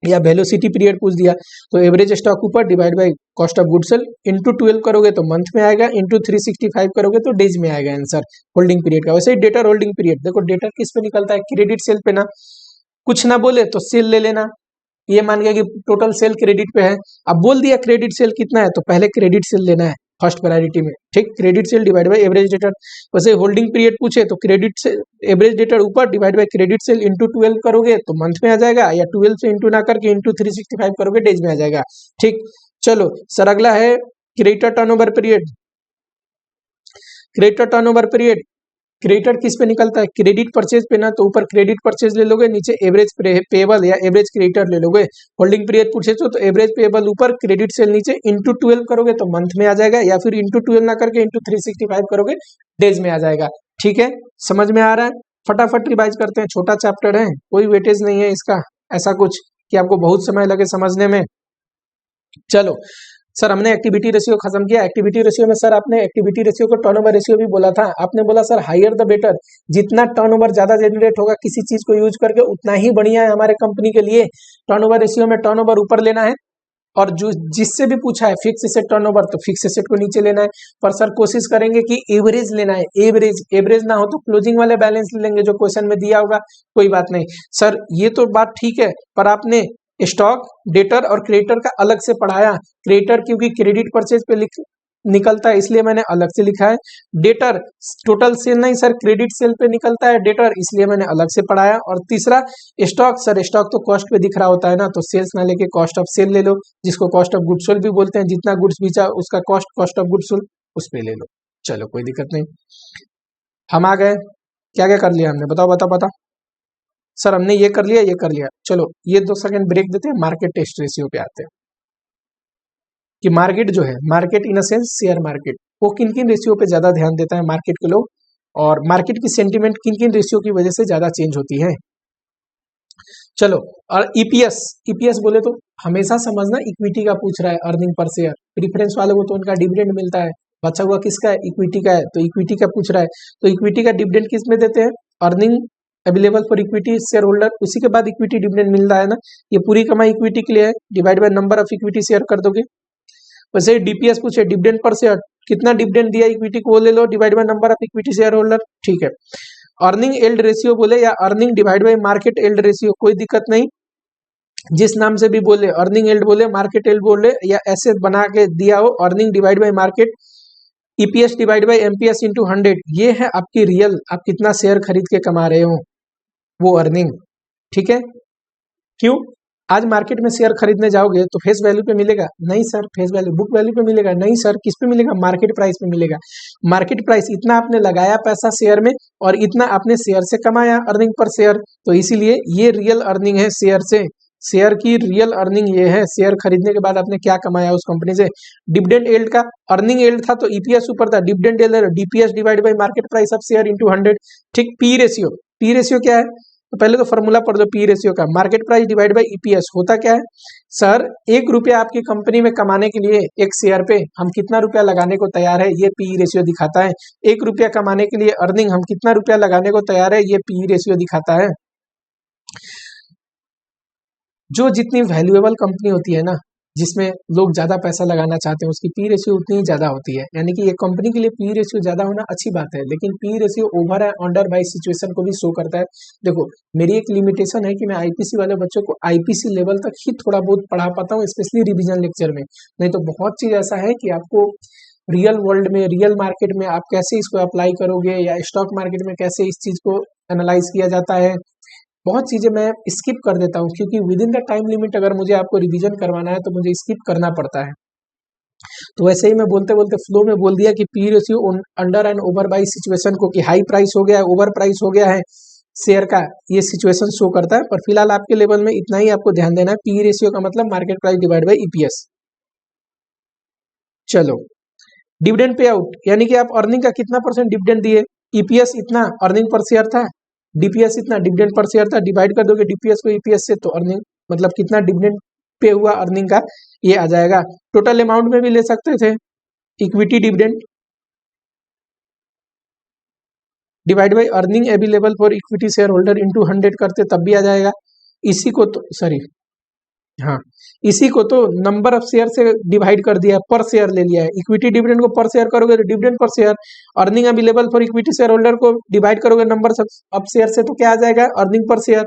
या वेलोसिटी पीरियड पूछ दिया, तो एवरेज स्टॉक ऊपर divide by cost of goods sold into 12 करोगे तो मंथ में आएगा, इंटू 365 करोगे तो डेज में आएगा आंसर होल्डिंग पीरियड का। वैसे ही डेटर होल्डिंग पीरियड, देखो डेटर किस पे निकलता है, क्रेडिट सेल पे ना। कुछ ना बोले तो सेल ले लेना, ये मान गया कि टोटल सेल क्रेडिट पे है। अब बोल दिया क्रेडिट सेल कितना है तो पहले क्रेडिट सेल लेना है फर्स्ट प्रायोरिटी में, ठीक। Credit sale divide by average debtor. वैसे होल्डिंग पीरियड पूछे तो क्रेडिट से एवरेज डेटर ऊपर divide by credit sale into 12 करोगे तो मंथ में आ जाएगा, या 12 से इंटू ना करके इंटू 365 करोगे डेज में आ जाएगा, ठीक। चलो सर अगला है creditor turnover period. Creditor turnover period, creditor किस पे निकलता है, क्रेडिट परचेज पे ना। तो ऊपर क्रेडिट परचेज ले लोगे, नीचे एवरेज पेएबल या एवरेज क्रेडिटर ले लोगे। होल्डिंग पीरियड पूछे तो एवरेज पेएबल ऊपर क्रेडिट सेल नीचे, इंटू 12 करोगे तो मंथ में आ जाएगा, या फिर इंटू 12 ना करके इंटू 365 करोगे डेज में आ जाएगा। ठीक है, समझ में आ रहा है। फटाफट रिवाइज करते हैं, छोटा चैप्टर है, कोई वेटेज नहीं है इसका ऐसा कुछ कि आपको बहुत समय लगे समझने में। चलो सर हमने एक्टिविटी रेशियो खत्म किया। एक्टिविटी रेशियो में सर आपने एक्टिविटी रेशियो को टर्नओवर रेशियो भी बोला था। आपने बोला सर हायर द बेटर, जितना टर्नओवर ज्यादा जनरेट होगा किसी चीज को यूज करके उतना ही बढ़िया है हमारे कंपनी के लिए। टर्नओवर रेशियो में टर्नओवर ऊपर लेना है, और जो जिससे भी पूछा है फिक्स एसेट टर्नओवर तो फिक्स एसेट को नीचे लेना है। पर सर कोशिश करेंगे कि एवरेज लेना है, एवरेज। एवरेज ना हो तो क्लोजिंग वाले बैलेंस ले लेंगे जो क्वेश्चन में दिया होगा, कोई बात नहीं। सर ये तो बात ठीक है, पर आपने स्टॉक डेटर और क्रेडिटर का अलग से पढ़ाया। क्रेडिटर क्योंकि क्रेडिट परचेज पे निकलता है इसलिए मैंने अलग से लिखा है। डेटर टोटल सेल नहीं सर, क्रेडिट सेल पे निकलता है डेटर, इसलिए मैंने अलग से पढ़ाया। और तीसरा स्टॉक, सर स्टॉक तो कॉस्ट पे दिख रहा होता है ना, तो सेल्स ना लेके कॉस्ट ऑफ सेल ले लो, जिसको कॉस्ट ऑफ गुड्स सोल्ड भी बोलते हैं। जितना गुड्स बेचा उसका कॉस्ट ऑफ गुड्स सोल्ड उस पे ले लो। चलो कोई दिक्कत नहीं, हम आ गए। क्या क्या कर लिया हमने, बताओ बताओ बताओ। सर हमने ये कर लिया, ये कर लिया। चलो ये 2 सेकंड ब्रेक देते हैं, मार्केट टेस्ट रेशियो पे आते हैं कि मार्केट जो है, market in a sense share market, वो किन किन रेशियो पे ज्यादा ध्यान देता है मार्केट के लोग, और मार्केट की सेंटिमेंट किन किन रेशियो की वजह से ज्यादा चेंज होती है। चलो, और ईपीएस, ईपीएस बोले तो हमेशा समझना इक्विटी का पूछ रहा है, अर्निंग पर शेयर। प्रीफरेंस वाले को तो उनका डिविडेंड मिलता है, बचा हुआ किसका है, इक्विटी का है, तो इक्विटी का पूछ रहा है। तो इक्विटी का डिविडेंड किस में देते हैं, earning available for equity share holder, उसी के बाद इक्विटी डिविडेंड मिल रहा है ना। ये पूरी कमाई इक्विटी के लिए है, divide by number of equity share कर दोगे। वैसे डीपीएस पूछे डिविडेंड पर शेयर, कितना डिविडेंड दिया इक्विटी को वो ले लो, divide by number of equity share holder, ठीक है। अर्निंग एल्ड रेशियो बोले या earning divide by market yield ratio, कोई दिक्कत नहीं, जिस नाम से भी बोले, अर्निंग एल्ड बोले, मार्केट एल्ड बोले, या ऐसे बना के दिया हो, earning divide by market, EPS divide by MPS into 100, ये है आपकी रियल, आप कितना शेयर खरीद के कमा रहे हो वो अर्निंग, ठीक है। क्यों, आज मार्केट में शेयर खरीदने जाओगे तो फेस वैल्यू पे मिलेगा, नहीं sir face value book value पे मिलेगा, नहीं सर किस पे मिलेगा, मार्केट प्राइस पे मिलेगा। मार्केट प्राइस इतना आपने लगाया पैसा शेयर में, और इतना आपने शेयर से कमाया अर्निंग पर शेयर, तो इसीलिए ये रियल अर्निंग है शेयर से। शेयर की रियल अर्निंग ये है, शेयर खरीदने के बाद आपने क्या कमाया उस कंपनी से। डिविडेंड यील्ड का अर्निंग यील्ड था तो ईपीएस ऊपर था, dividend yield DPS divide by market price of share into 100। ठीक, पी रेशियो, पी रेशियो क्या है, तो पहले तो फॉर्मूला पढ़ दो पी रेशियो का, market price divide by EPS होता क्या है सर, 1 रुपया आपकी कंपनी में कमाने के लिए एक शेयर पे हम कितना रुपया लगाने को तैयार है, ये पी रेशियो दिखाता है। 1 रुपया कमाने के लिए अर्निंग हम कितना रुपया लगाने को तैयार है, ये पी रेशियो दिखाता है। जो जितनी वैल्यूएबल कंपनी होती है ना, जिसमें लोग ज्यादा पैसा लगाना चाहते हैं, उसकी पी रेशियो उतनी ही ज्यादा होती है। यानी कि एक कंपनी के लिए पी रेशियो ज्यादा होना अच्छी बात है, लेकिन पी रेशियो ओवर है अंडर बाय सिचुएशन को भी शो करता है। देखो मेरी एक लिमिटेशन है कि मैं आईपीसी वाले बच्चों को आईपीसी लेवल तक ही थोड़ा बहुत पढ़ा पाता हूँ, स्पेशली रिविजन लेक्चर में। नहीं तो बहुत चीज ऐसा है कि आपको रियल वर्ल्ड में, रियल मार्केट में आप कैसे इसको अप्लाई करोगे, या स्टॉक मार्केट में कैसे इस चीज को एनालाइज किया जाता है, बहुत चीजें मैं स्किप कर देता हूँ, क्योंकि with in the time limit अगर मुझे आपको रिवीजन करवाना है तो मुझे स्किप करना पड़ता है। तो वैसे ही मैं बोलते बोलते फ्लो में बोल दिया कि P ratio under and over by situation को, कि हाई प्राइस हो गया है, ओवर प्राइस हो गया है शेयर का, ये सिचुएशन शो करता है। पर फिलहाल आपके लेवल में इतना ही आपको ध्यान देना है, पी रेशियो का मतलब market price divide by EPS. चलो, डिविडेंड पे आउट, यानी कि आप अर्निंग का कितना परसेंट डिविडेंड दिए, ईपीएस इतना अर्निंग पर शेयर था, डीपीएस इतना डिविडेंड पर शेयर था, डिवाइड कर दोगे डीपीएस को ईपीएस से तो अर्निंग मतलब कितना डिविडेंड पे हुआ अर्निंग का, ये आ जाएगा। टोटल अमाउंट में भी ले सकते थे, equity dividend divide by earning available for equity share holder into 100 करते तब भी आ जाएगा। इसी को तो सॉरी हाँ, इसी को तो नंबर ऑफ शेयर से डिवाइड कर दिया है, पर शेयर ले लिया है। इक्विटी डिविडेंड को पर शेयर करोगे तो dividend per share, earning available for equity share holder को डिवाइड करोगे नंबर ऑफ शेयर से तो क्या आ जाएगा, अर्निंग पर शेयर।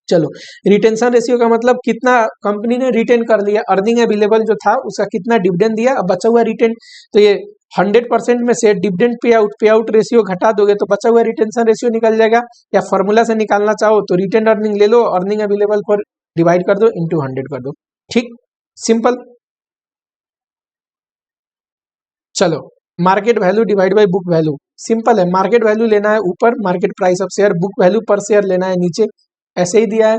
चलो, रिटेंशन रेशियो का मतलब कितना कंपनी ने रिटेन कर लिया, अर्निंग अवेलेबल जो था उसका कितना डिविडेंड दिया, अब बचा हुआ रिटेन, तो ये 100% में से डिविडेंड पे आउट रेशियो घटा दोगे तो बचा हुआ रिटेंशन रेशियो निकल जाएगा। या फॉर्मूला से निकालना चाहो तो रिटेन अर्निंग ले लो, अर्निंग अवेलेबल फॉर डिवाइड कर दो इंटू 100 कर दो। ठीक, सिंपल। चलो, market value divide by book value, simple है। मार्केट वैल्यू लेना है ऊपर, market price of share, book value पर शेयर लेना है नीचे, ऐसे ही दिया है,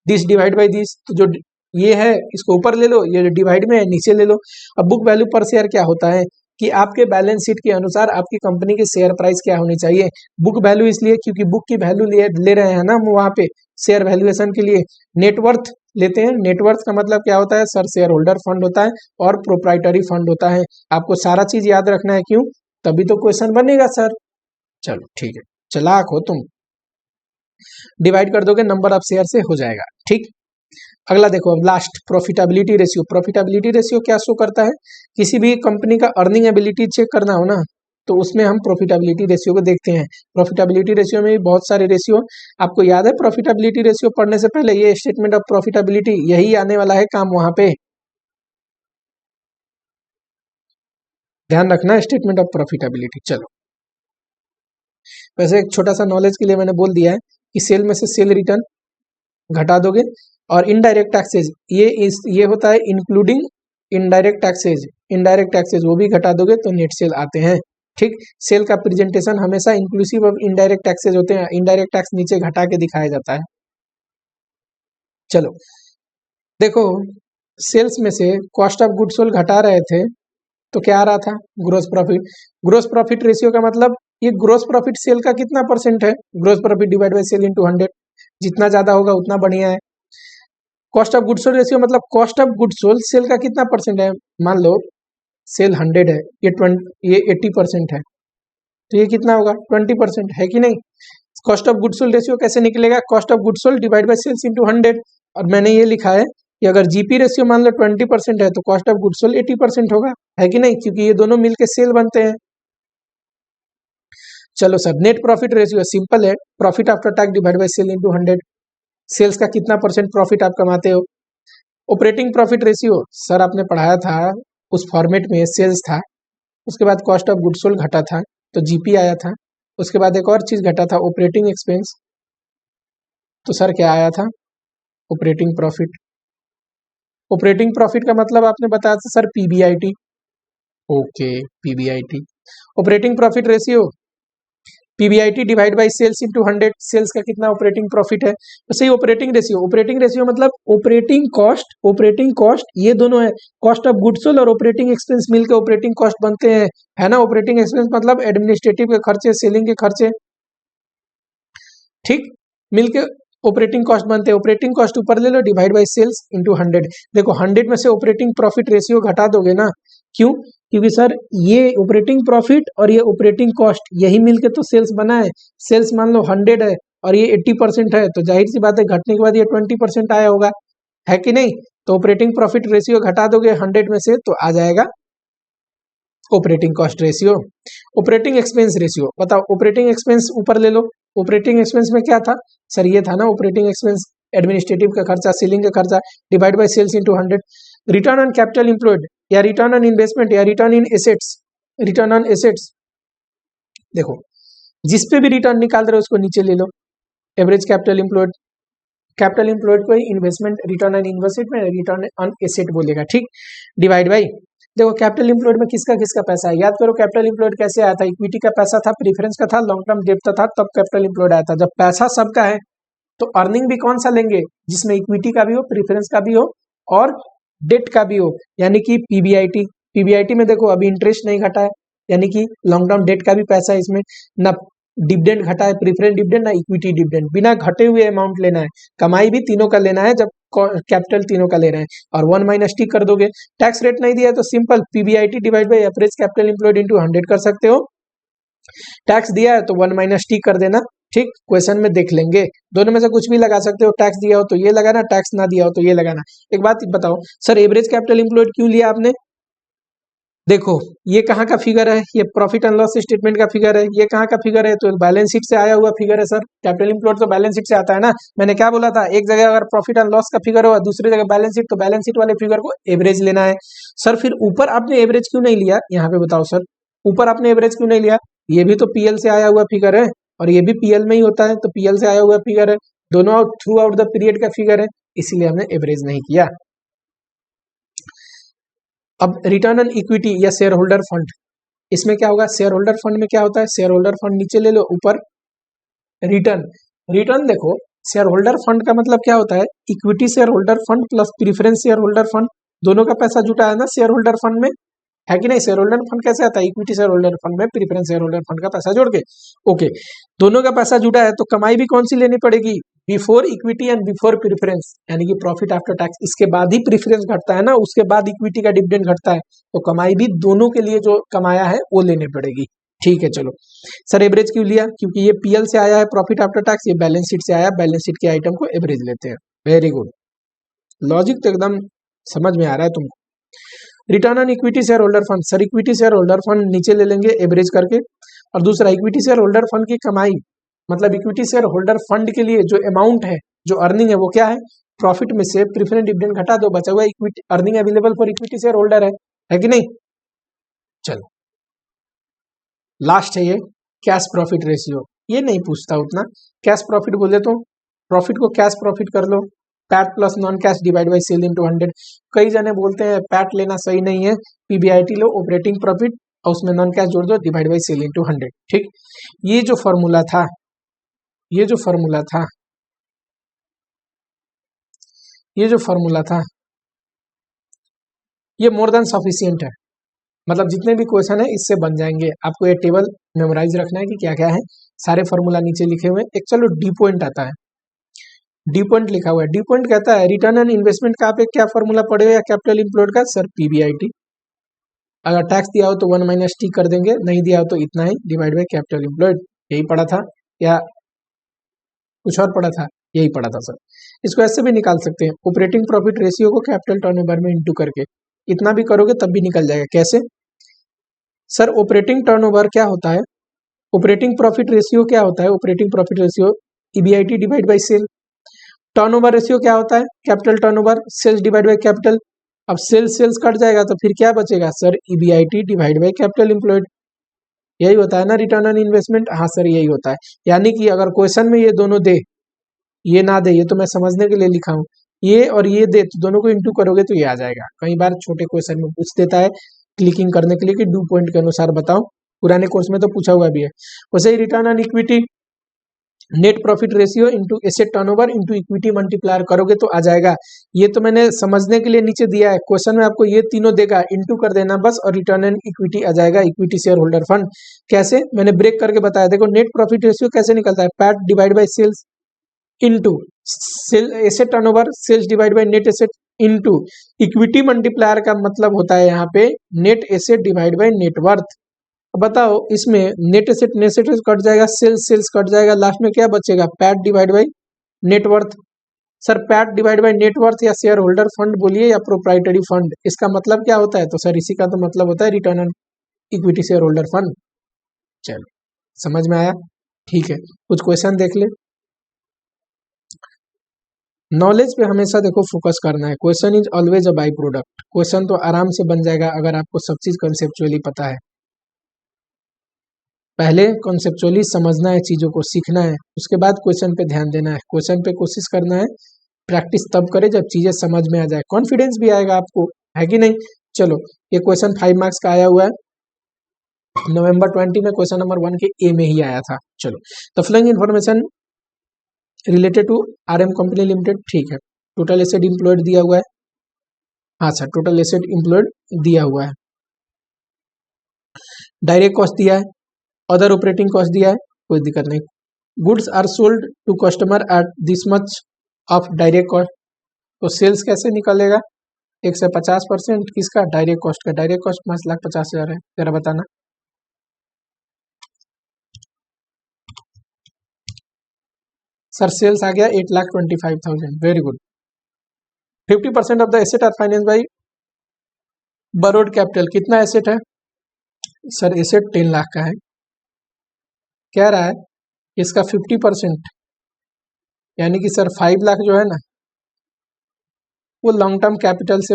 दिस डिवाइड बाय दिस। तो जो ये है इसको ऊपर ले लो, ये जो डिवाइड में है नीचे ले लो। अब बुक वैल्यू पर शेयर क्या होता है कि आपके बैलेंस शीट के अनुसार आपकी कंपनी की शेयर प्राइस क्या होनी चाहिए। बुक वैल्यू इसलिए क्योंकि बुक की वैल्यू ले रहे हैं ना हम वहां पे शेयर वैल्यूएशन के लिए। नेटवर्थ लेते हैं, नेटवर्थ का मतलब क्या होता है सर, शेयर होल्डर फंड होता है और प्रोप्राइटरी फंड होता है। आपको सारा चीज याद रखना है, क्यों, तभी तो क्वेश्चन बनेगा सर। चलो ठीक है, चालाक हो तुम। डिवाइड कर दोगे नंबर ऑफ शेयर से हो जाएगा। ठीक, अगला देखो, अब last profitability ratio. Profitability ratio क्या शो करता है, किसी भी कंपनी का अर्निंग एबिलिटी चेक करना हो ना तो उसमें हम प्रॉफिटेबिलिटी रेशियो को देखते हैं। प्रॉफिटेबिलिटी रेशियो में भी बहुत सारे रेशियो आपको याद है। प्रॉफिटेबिलिटी रेशियो पढ़ने से पहले ये स्टेटमेंट ऑफ प्रॉफिटेबिलिटी यही आने वाला है काम वहां पे, ध्यान रखना, स्टेटमेंट ऑफ प्रॉफिटेबिलिटी। चलो, वैसे एक छोटा सा नॉलेज के लिए मैंने बोल दिया है कि सेल में से सेल रिटर्न घटा दोगे, और इनडायरेक्ट टैक्सेज ये होता है including indirect taxes, indirect taxes वो भी घटा दोगे तो नेट सेल आते हैं। ठीक, सेल का प्रेजेंटेशन हमेशा इंक्लूसिव ऑफ इनडायरेक्ट टैक्सेज होते हैं, इनडायरेक्ट टैक्स नीचे घटा के दिखाया जाता है। चलो देखो, सेल्स में से कॉस्ट ऑफ गुड्स सोल्ड घटा रहे थे तो क्या आ रहा था, gross profit. Gross profit ratio का मतलब ये ग्रोस प्रॉफिट सेल का कितना परसेंट है, gross profit divide by sale into 100, जितना ज्यादा होगा उतना बढ़िया है। Cost of goods sold ratio मतलब cost of goods sold sale का कितना परसेंट है, मान लो सेल 100 है, ये 80% है, तो ये कितना होगा 20% है कि नहीं। Cost of goods sold ratio कैसे निकलेगा, cost of goods sold divide by sales into 100, और मैंने ये लिखा है कि अगर जीपी रेशियो मान लो 20% है तो कॉस्ट ऑफ गुड्स सोल्ड 80% होगा, है कि नहीं, क्योंकि ये दोनों मिलके सेल बनते हैं। चलो sir, net profit ratio simple है, profit after tax divide by sale into 100, sales का कितना परसेंट प्रॉफिट आप कमाते हो। ऑपरेटिंग प्रॉफिट रेशियो सर आपने पढ़ाया था, उस फॉर्मेट में सेल्स था, उसके बाद कॉस्ट ऑफ गुड्स सोल्ड घटा था तो जीपी आया था, उसके बाद एक और चीज घटा था ऑपरेटिंग एक्सपेंस, तो सर क्या आया था, ऑपरेटिंग प्रॉफिट। ऑपरेटिंग प्रॉफिट का मतलब आपने बताया था sir PBIT, okay PBIT. Operating profit ratio PBIT divide by sales into 100, sales का कितना ऑपरेटिंग प्रॉफिट है, तो सही ऑपरेटिंग रेशियो मतलब ऑपरेटिंग कॉस्ट ये दोनों है, कॉस्ट ऑफ गुड्स सोल्ड और ऑपरेटिंग एक्सपेंस मिलकर ऑपरेटिंग कॉस्ट बनते हैं, है ना। ऑपरेटिंग एक्सपेंस मतलब एडमिनिस्ट्रेटिव के खर्चे, सेलिंग के खर्चे, ठीक, मिलके ऑपरेटिंग कॉस्ट बनते हैं। ऑपरेटिंग कॉस्ट ऊपर ले लो, डिवाइड बाई सेल्स इंटू 100। देखो 100 में से ऑपरेटिंग प्रॉफिट रेशियो घटा दोगे ना, क्यों, क्योंकि सर ये ऑपरेटिंग प्रॉफिट और ये ऑपरेटिंग कॉस्ट यही मिलके तो सेल्स बना है। सेल्स मान लो 100 है और ये 80% है, तो जाहिर सी बात है घटने के बाद ये 20% आया होगा, है कि नहीं। तो ऑपरेटिंग प्रॉफिट रेशियो घटा दोगे 100 में से तो आ जाएगा operating cost ratio. Operating expense ratio बताओ, ऑपरेटिंग एक्सपेंस ऊपर ले लो, ऑपरेटिंग एक्सपेंस में क्या था सर, ये था ना ऑपरेटिंग एक्सपेंस, एडमिनिस्ट्रेटिव का खर्चा, सेलिंग का खर्चा, divide by sales into 100। Return on capital employed या रिटर्न ऑन इन्वेस्टमेंट या return in assets, return on assets, देखो जिस पे भी रिटर्न निकाल रहे हो उसको नीचे ले लो। एवरेज कैपिटल एम्प्लॉयड को इन्वेस्टमेंट, रिटर्न ऑन इन्वेस्टमेंट में रिटर्न ऑन एसेट बोलेगा, ठीक, डिवाइड बाई, देखो कैपिटल एम्प्लॉयड में किसका किसका पैसा है, याद करो कैपिटल एम्प्लॉयड कैसे आया था, इक्विटी का पैसा था, प्रीफरेंस का था, लॉन्ग टर्म डेब्ट था, तब कैपिटल एम्प्लॉयड आया था। जब पैसा सबका है तो अर्निंग भी कौन सा लेंगे, जिसमें इक्विटी का भी हो, प्रीफरेंस का भी हो और डेट का भी हो, यानी कि पीबीआईटी में देखो अभी इंटरेस्ट नहीं घटा है, यानी कि लॉन्ग टर्म डेट का भी पैसा है इसमें, ना डिविडेंड घटा है, प्रीफरेंस डिविडेंड ना इक्विटी डिविडेंड, बिना घटे हुए अमाउंट लेना है, कमाई भी तीनों का लेना है जब कैपिटल तीनों का ले रहे हैं, और 1 माइनस टी कर दोगे। टैक्स रेट नहीं दिया है तो simple PBIT divide by average capital employed into 100 कर सकते हो। टैक्स दिया है तो 1 माइनस टी कर देना, ठीक, क्वेश्चन में देख लेंगे, दोनों में से कुछ भी लगा सकते हो, टैक्स दिया हो तो ये लगाना, टैक्स ना दिया हो तो ये लगाना। एक बात बताओ सर, एवरेज कैपिटल एम्प्लॉयड क्यों लिया आपने, देखो ये कहाँ का फिगर है, ये प्रॉफिट एंड लॉस स्टेटमेंट का फिगर है, ये कहाँ का फिगर है, तो बैलेंस शीट से आया हुआ फिगर है सर। कैपिटल एम्प्लॉयड तो बैलेंस शीट से आता है ना, मैंने क्या बोला था, एक जगह अगर प्रॉफिट एंड लॉस का फिगर हो दूसरी जगह बैलेंस शीट, तो बैलेंस शीट वाले फिगर को एवरेज लेना है। सर फिर ऊपर आपने एवरेज क्यों नहीं लिया, यहाँ पे बताओ सर, ऊपर आपने एवरेज क्यों नहीं लिया, ये भी तो पीएल से आया हुआ फिगर है और ये भी पीएल में ही होता है, तो पीएल से आया हुआ फिगर है, दोनों थ्रू आउट द पीरियड का फिगर है, इसीलिए हमने एवरेज नहीं किया। अब रिटर्न ऑन इक्विटी या शेयर होल्डर फंड, इसमें क्या होगा, शेयर होल्डर फंड में क्या होता है, शेयर होल्डर फंड नीचे ले लो, ऊपर रिटर्न देखो, शेयर होल्डर फंड का मतलब क्या होता है, equity share holder fund plus preference share holder fund, दोनों का पैसा जुटा है ना शेयर होल्डर फंड में, है कि नहीं। शेयर होल्डर फंड कैसे आता है, इक्विटी शेयर होल्डर फंड में प्रीफरेंस शेयर होल्डर फंड का पैसा जोड़ के, ओके, दोनों का पैसा जुटा है तो कमाई भी कौन सी लेनी पड़ेगी, before equity and before preference, यानी कि प्रॉफिट आफ्टर टैक्स, इसके बाद ही प्रीफरेंस घटता है ना, उसके बाद इक्विटी का डिविडेंड घटता है, तो कमाई भी दोनों के लिए जो कमाया है वो लेनी पड़ेगी, ठीक है। चलो सर एवरेज क्यों लिया, क्योंकि ये पीएल से आया है प्रॉफिट आफ्टर टैक्स, ये बैलेंस शीट से आया, बैलेंस शीट के आइटम को एवरेज लेते हैं, वेरी गुड, लॉजिक तो एकदम समझ में आ रहा है तुमको। Return on equity share holder fund, sir equity share holder fund नीचे ले लेंगे एवरेज करके, और दूसरा इक्विटी शेयर होल्डर फंड की कमाई, मतलब इक्विटी शेयर होल्डर फंड के लिए जो अमाउंट है, जो अर्निंग है वो क्या है, प्रॉफिट में से प्रीफरेंस डिविडेंड घटा दो, बचा हुआ equity earning available for equity share holder है कि नहीं। चलो लास्ट है ये कैश प्रॉफिट रेशियो, ये नहीं पूछता उतना, कैश प्रॉफिट बोले तो प्रॉफिट को कैश प्रॉफिट कर लो, PAT plus non cash divide by sale into 100। कई जने बोलते हैं पैट लेना सही नहीं है, पीबीआईटी लो, ऑपरेटिंग प्रॉफिट और उसमें नॉन कैश जोड़ दो, डिवाइड बाई सेल इनटू 100, ठीक। ये जो फॉर्मूला था, ये जो फॉर्मूला था, ये जो फॉर्मूला था, ये मोर देन सफिशिएंट है, मतलब जितने भी क्वेश्चन है इससे बन जाएंगे। आपको ये टेबल मेमोराइज रखना है कि क्या क्या है, सारे फॉर्मूला नीचे लिखे हुए हैं। एक चलो डी पॉइंट आता है, डी पॉइंट लिखा हुआ है, डी पॉइंट कहता है रिटर्न ऑन इन्वेस्टमेंट का आप एक क्या फॉर्मूला पढ़े हो या कैपिटल एम्प्लॉयड का, सर पीबीआईटी, अगर टैक्स दिया हो तो 1 माइनस टी कर देंगे, नहीं दिया हो तो इतना ही डिवाइड बाई कैपिटल एम्प्लॉयड, यही पढ़ा था या कुछ और पढ़ा था, यही पढ़ा था सर। इसको ऐसे भी निकाल सकते हैं, ऑपरेटिंग प्रॉफिट रेशियो को कैपिटल टर्नओवर में इंटू करके, इतना भी करोगे तब भी निकल जाएगा। कैसे सर, ऑपरेटिंग टर्नओवर क्या होता है, ऑपरेटिंग प्रॉफिट रेशियो क्या होता है, operating profit ratio EBIT divide by sale, turnover ratio क्या होता है, capital turnover, sales divide by capital, अब सेल्स कट जाएगा तो फिर क्या बचेगा sir, EBIT divide by capital employed, यही होता है ना रिटर्न ऑन इन्वेस्टमेंट, हाँ सर यही होता है। यानी कि अगर क्वेश्चन में ये दोनों दे, ये ना दे, ये तो मैं समझने के लिए लिखा हूँ, ये और ये दे तो दोनों को इंटू करोगे तो ये आ जाएगा। कई बार छोटे क्वेश्चन में पूछ देता है क्लिकिंग करने के लिए कि डू पॉइंट के अनुसार बताओ, पुराने कोर्स में तो पूछा हुआ भी है। वैसे ही return on equity net profit ratio into asset turnover into equity multiplier करोगे तो आ जाएगा। ये तो मैंने समझने के लिए नीचे दिया है, क्वेश्चन में आपको ये तीनों देगा, इंटू कर देना बस और रिटर्न ऑन इक्विटी आ जाएगा, इक्विटी शेयर होल्डर फंड। कैसे, मैंने ब्रेक करके बताया। देखो नेट प्रॉफिट रेशियो कैसे निकलता है, PAT divide by sales into asset turnover, sales divide by net asset into equity multiplier का मतलब होता है यहाँ पे net asset divide by net worth. अब बताओ इसमें नेट एसेट कट जाएगा, सेल्स कट जाएगा, लास्ट में क्या बचेगा, PAT divide by net worth. Sir PAT divide by net worth या शेयर होल्डर फंड बोलिए या प्रोप्राइटरी फंड, इसका मतलब क्या होता है, तो सर इसी का तो मतलब होता है return on equity share holder fund. चलो समझ में आया, ठीक है। कुछ क्वेश्चन देख ले। नॉलेज पे हमेशा देखो फोकस करना है, question is always a by product. Question तो आराम से बन जाएगा अगर आपको सब चीज कंसेप्चुअली पता है। पहले कॉन्सेप्चुअली समझना है, चीज़ों को सीखना है, उसके बाद क्वेश्चन पे ध्यान देना है, क्वेश्चन पे कोशिश करना है, प्रैक्टिस तब करे जब चीज़ें समझ में आ जाए, कॉन्फिडेंस भी आएगा आपको, है कि नहीं। चलो ये क्वेश्चन 5 मार्क्स का आया हुआ है, नवंबर 20 में क्वेश्चन नंबर 1 के ए में ही आया था। चलो the following information related to RM company limited, ठीक है। टोटल एसेट इम्प्लॉयड दिया हुआ है, हाँ सर टोटल एसेट इम्प्लॉयड दिया हुआ है, डायरेक्ट कॉस्ट दिया है, अदर ऑपरेटिंग कॉस्ट दिया है, कोई दिक्कत नहीं। Goods are sold to customer at this much of direct cost, तो सेल्स कैसे निकलेगा, 150% किसका, डायरेक्ट कॉस्ट का। डायरेक्ट कॉस्ट 5,50,000 है, जरा बताना। सर सेल्स आ गया 8,25,000, very good. 50% of the asset are finance by borrowed capital, कितना एसेट है, सर एसेट 10 लाख का है, कह रहा है इसका 50% यानी कि सर 5 लाख जो है ना वो लॉन्ग टर्म कैपिटल से,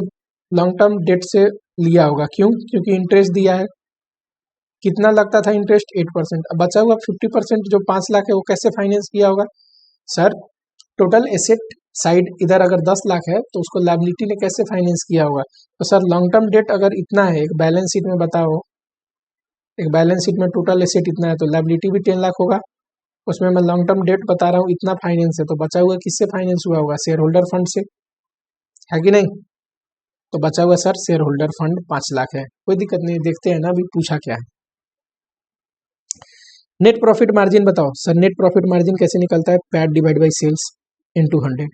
लॉन्ग टर्म डेट से लिया होगा, क्यों, क्योंकि इंटरेस्ट दिया है, कितना लगता था इंटरेस्ट 8%, अब बचा हुआ 50% जो 5 लाख है वो कैसे फाइनेंस किया होगा, सर टोटल एसेट साइड इधर अगर 10 लाख है तो उसको लायबिलिटी ने कैसे फाइनेंस किया होगा, तो सर लॉन्ग टर्म डेट अगर इतना है, एक बैलेंस शीट में बताओ, एक बैलेंस शीट में टोटल एसेट इतना है तो लायबिलिटी भी 10 लाख होगा, उसमें मैं लॉन्ग टर्म डेट बता रहा हूँ इतना फाइनेंस है, तो बचा हुआ किससे फाइनेंस हुआ होगा, शेयर होल्डर फंड से, है कि नहीं। तो बचा हुआ sir share holder fund 5 lakh है, कोई दिक्कत नहीं, देखते हैं ना अभी पूछा क्या है। नेट प्रॉफिट मार्जिन बताओ, सर नेट प्रॉफिट मार्जिन कैसे निकलता है, PAT divide by sales into 100।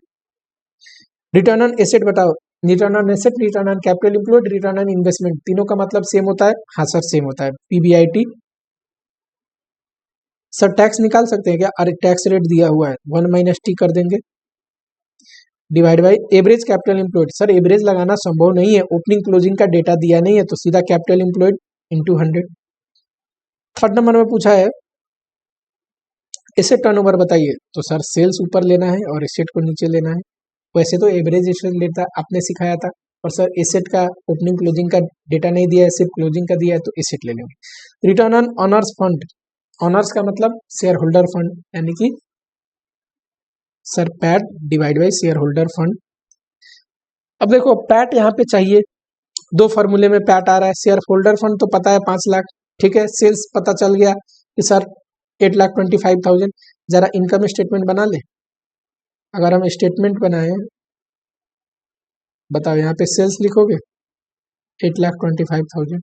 Return on asset बताओ, return on asset, return on capital employed, return on investment, तीनों का मतलब सेम होता है, हाँ सर सेम होता है, पीबीआईटी। सर टैक्स निकाल सकते हैं क्या, अरे टैक्स रेट दिया हुआ है 1 - टी कर देंगे, divide by average capital employed, sir average लगाना संभव नहीं है, ओपनिंग क्लोजिंग का डेटा दिया नहीं है, तो सीधा capital employed into 100। Third number में पूछा है एसेट टर्नओवर बताइए, तो सर सेल्स ऊपर लेना है और एसेट को नीचे लेना है, वैसे तो एवरेज एसेट लेता आपने सिखाया था, और सर एसेट का ओपनिंग क्लोजिंग का डेटा नहीं दिया है, सिर्फ क्लोजिंग का दिया है, तो एसेट ले लेंगे। Return on honours fund, honours का मतलब शेयर होल्डर फंड, यानी कि sir PAT divide by share holder fund. अब देखो पैट यहाँ पे चाहिए, दो फॉर्मूले में पैट आ रहा है, शेयर होल्डर फंड तो पता है 5 लाख, ठीक है, सेल्स पता चल गया कि सर 8,25,000, जरा इनकम स्टेटमेंट बना ले, अगर हम स्टेटमेंट बनाए, बताओ यहाँ पे सेल्स लिखोगे 8,25,000,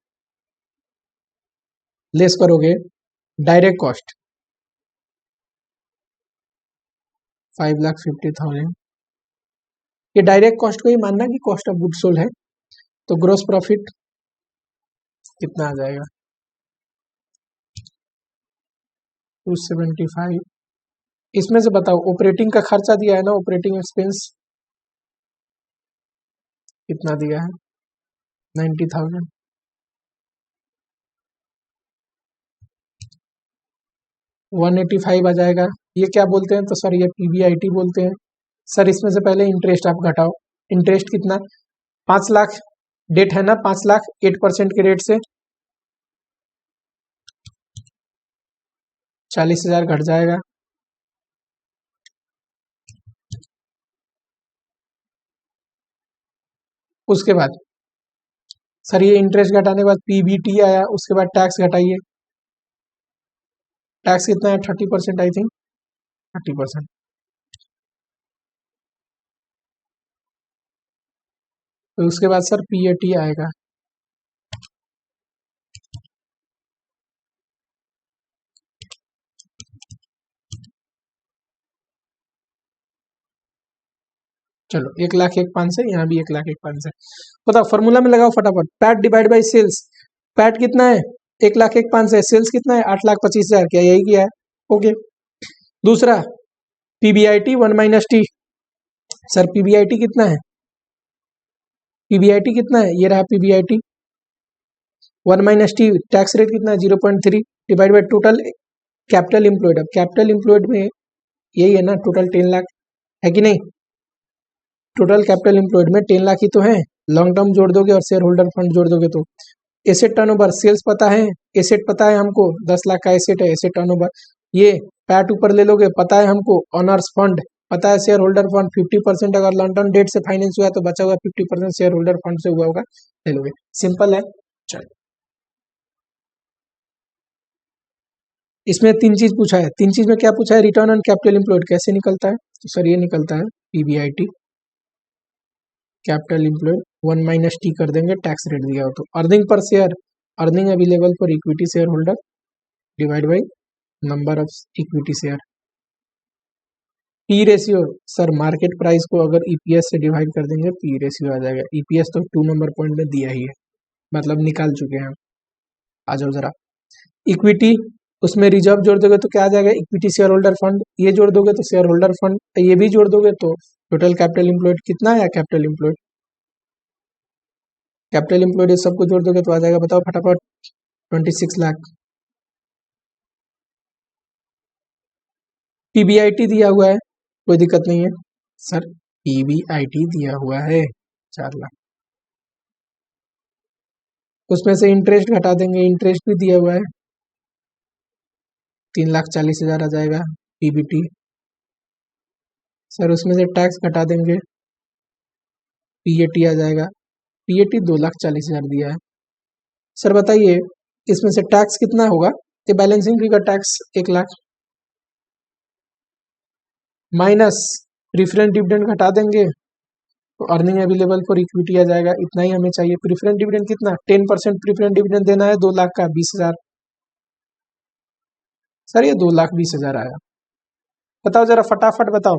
लेस करोगे डायरेक्ट कॉस्ट 5,50,000, ये डायरेक्ट कॉस्ट को ही मानना कि कॉस्ट ऑफ गुड्स सोल्ड है, तो ग्रोस प्रॉफिट कितना आ जाएगा 275। इसमें से बताओ ऑपरेटिंग का खर्चा दिया है ना, ऑपरेटिंग एक्सपेंस कितना दिया है 90,000, 185 आ जाएगा। ये क्या बोलते हैं, तो सर ये पीबीआईटी बोलते हैं। सर इसमें से पहले इंटरेस्ट आप घटाओ, इंटरेस्ट कितना 5 लाख डेट है ना, 5 लाख 8% के रेट से 40,000 घट जाएगा, उसके बाद सर ये इंटरेस्ट घटाने के बाद पीबीटी आया, उसके बाद टैक्स घटाइए, टैक्स कितना है 30% आई थिंक 30%। तो उसके बाद सर पीएटी आएगा। चलो 1,01,500, यहाँ भी 1,01,500। बताओ फॉर्मूला में लगाओ फटाफट, PAT divide by sales. PAT कितना है 1,01,500, सेल्स कितना है 8,25,000, क्या यही किया है? ओके। दूसरा पीबीआईटी 1 - टी। सर पीबीआईटी कितना है? पीबीआईटी कितना है? ये रहा पीबीआईटी 1 - टी। टैक्स रेट कितना है 0.3 divide by total capital employed. अब कैपिटल एम्प्लॉयड में यही है ना, टोटल 10 लाख है कि नहीं? टोटल कैपिटल एम्प्लॉयड में 10 लाख ही तो है। लॉन्ग टर्म जोड़ दोगे और शेयर होल्डर फंड जोड़ दोगे तो एसेट टर्नओवर, सेल्स पता है, एसेट पता है हमको 10 लाख का एसेट है, एसेट टर्नओवर। ये पैट ऊपर ले लोगे, पता है हमको ऑनर्स फंड, पता है शेयर होल्डर फंड 50% अगर लॉन्ग टर्म डेट से फाइनेंस हुआ तो बचा हुआ 50% शेयर होल्डर फंड से हुआ होगा, ले लोगे। सिंपल है। चलो इसमें 3 चीज पूछा है। 3 चीज में क्या पूछा है? रिटर्न ऑन कैपिटल एम्प्लॉयड कैसे निकलता है? तो सर ये निकलता है पीबीआईटी कैपिटल एम्प्लॉयड 1 - टी कर देंगे, टैक्स रेट दिया हो तो। Earning per share, earning available for equity share holder divide by number of equity share. P ratio, sir market price को अगर ईपीएस से डिवाइड कर देंगे पी रेशियो आ जाएगा। ईपीएस तो 2 नंबर पॉइंट में दिया ही है, मतलब निकाल चुके हैं। आ जाओ जरा इक्विटी, उसमें रिजर्व जोड़ दोगे तो क्या आ जाएगा? Equity share holder fund. ये जोड़ दोगे तो शेयर होल्डर फंड, ये भी जोड़ दोगे तो टोटल कैपिटल एम्प्लॉयड कितना है? कैपिटल एम्प्लॉयड, कैपिटल एम्प्लॉयड ये सबको जोड़ दोगे तो आ जाएगा, बताओ फटाफट 26 लाख। पीबीआईटी दिया हुआ है, कोई दिक्कत नहीं है सर, पीबीआईटी दिया हुआ है 4 लाख। उसमें से इंटरेस्ट घटा देंगे, इंटरेस्ट भी दिया हुआ है 3,40,000 आ जाएगा पीबीटी। सर उसमें से टैक्स घटा देंगे, पीएटी आ जाएगा। पीएटी 2,40,000 दिया है। सर बताइए इसमें से टैक्स कितना होगा? ये balancing figure tax 1 lakh minus preference dividend घटा देंगे तो अर्निंग अवेलेबल फॉर इक्विटी आ जाएगा। इतना ही हमें चाहिए। प्रीफरेंस डिविडेंड कितना? 10% प्रीफरेंस डिविडेंड देना है 2 लाख का, 20,000। सर ये 2,20,000 आया। बताओ जरा फटाफट बताओ।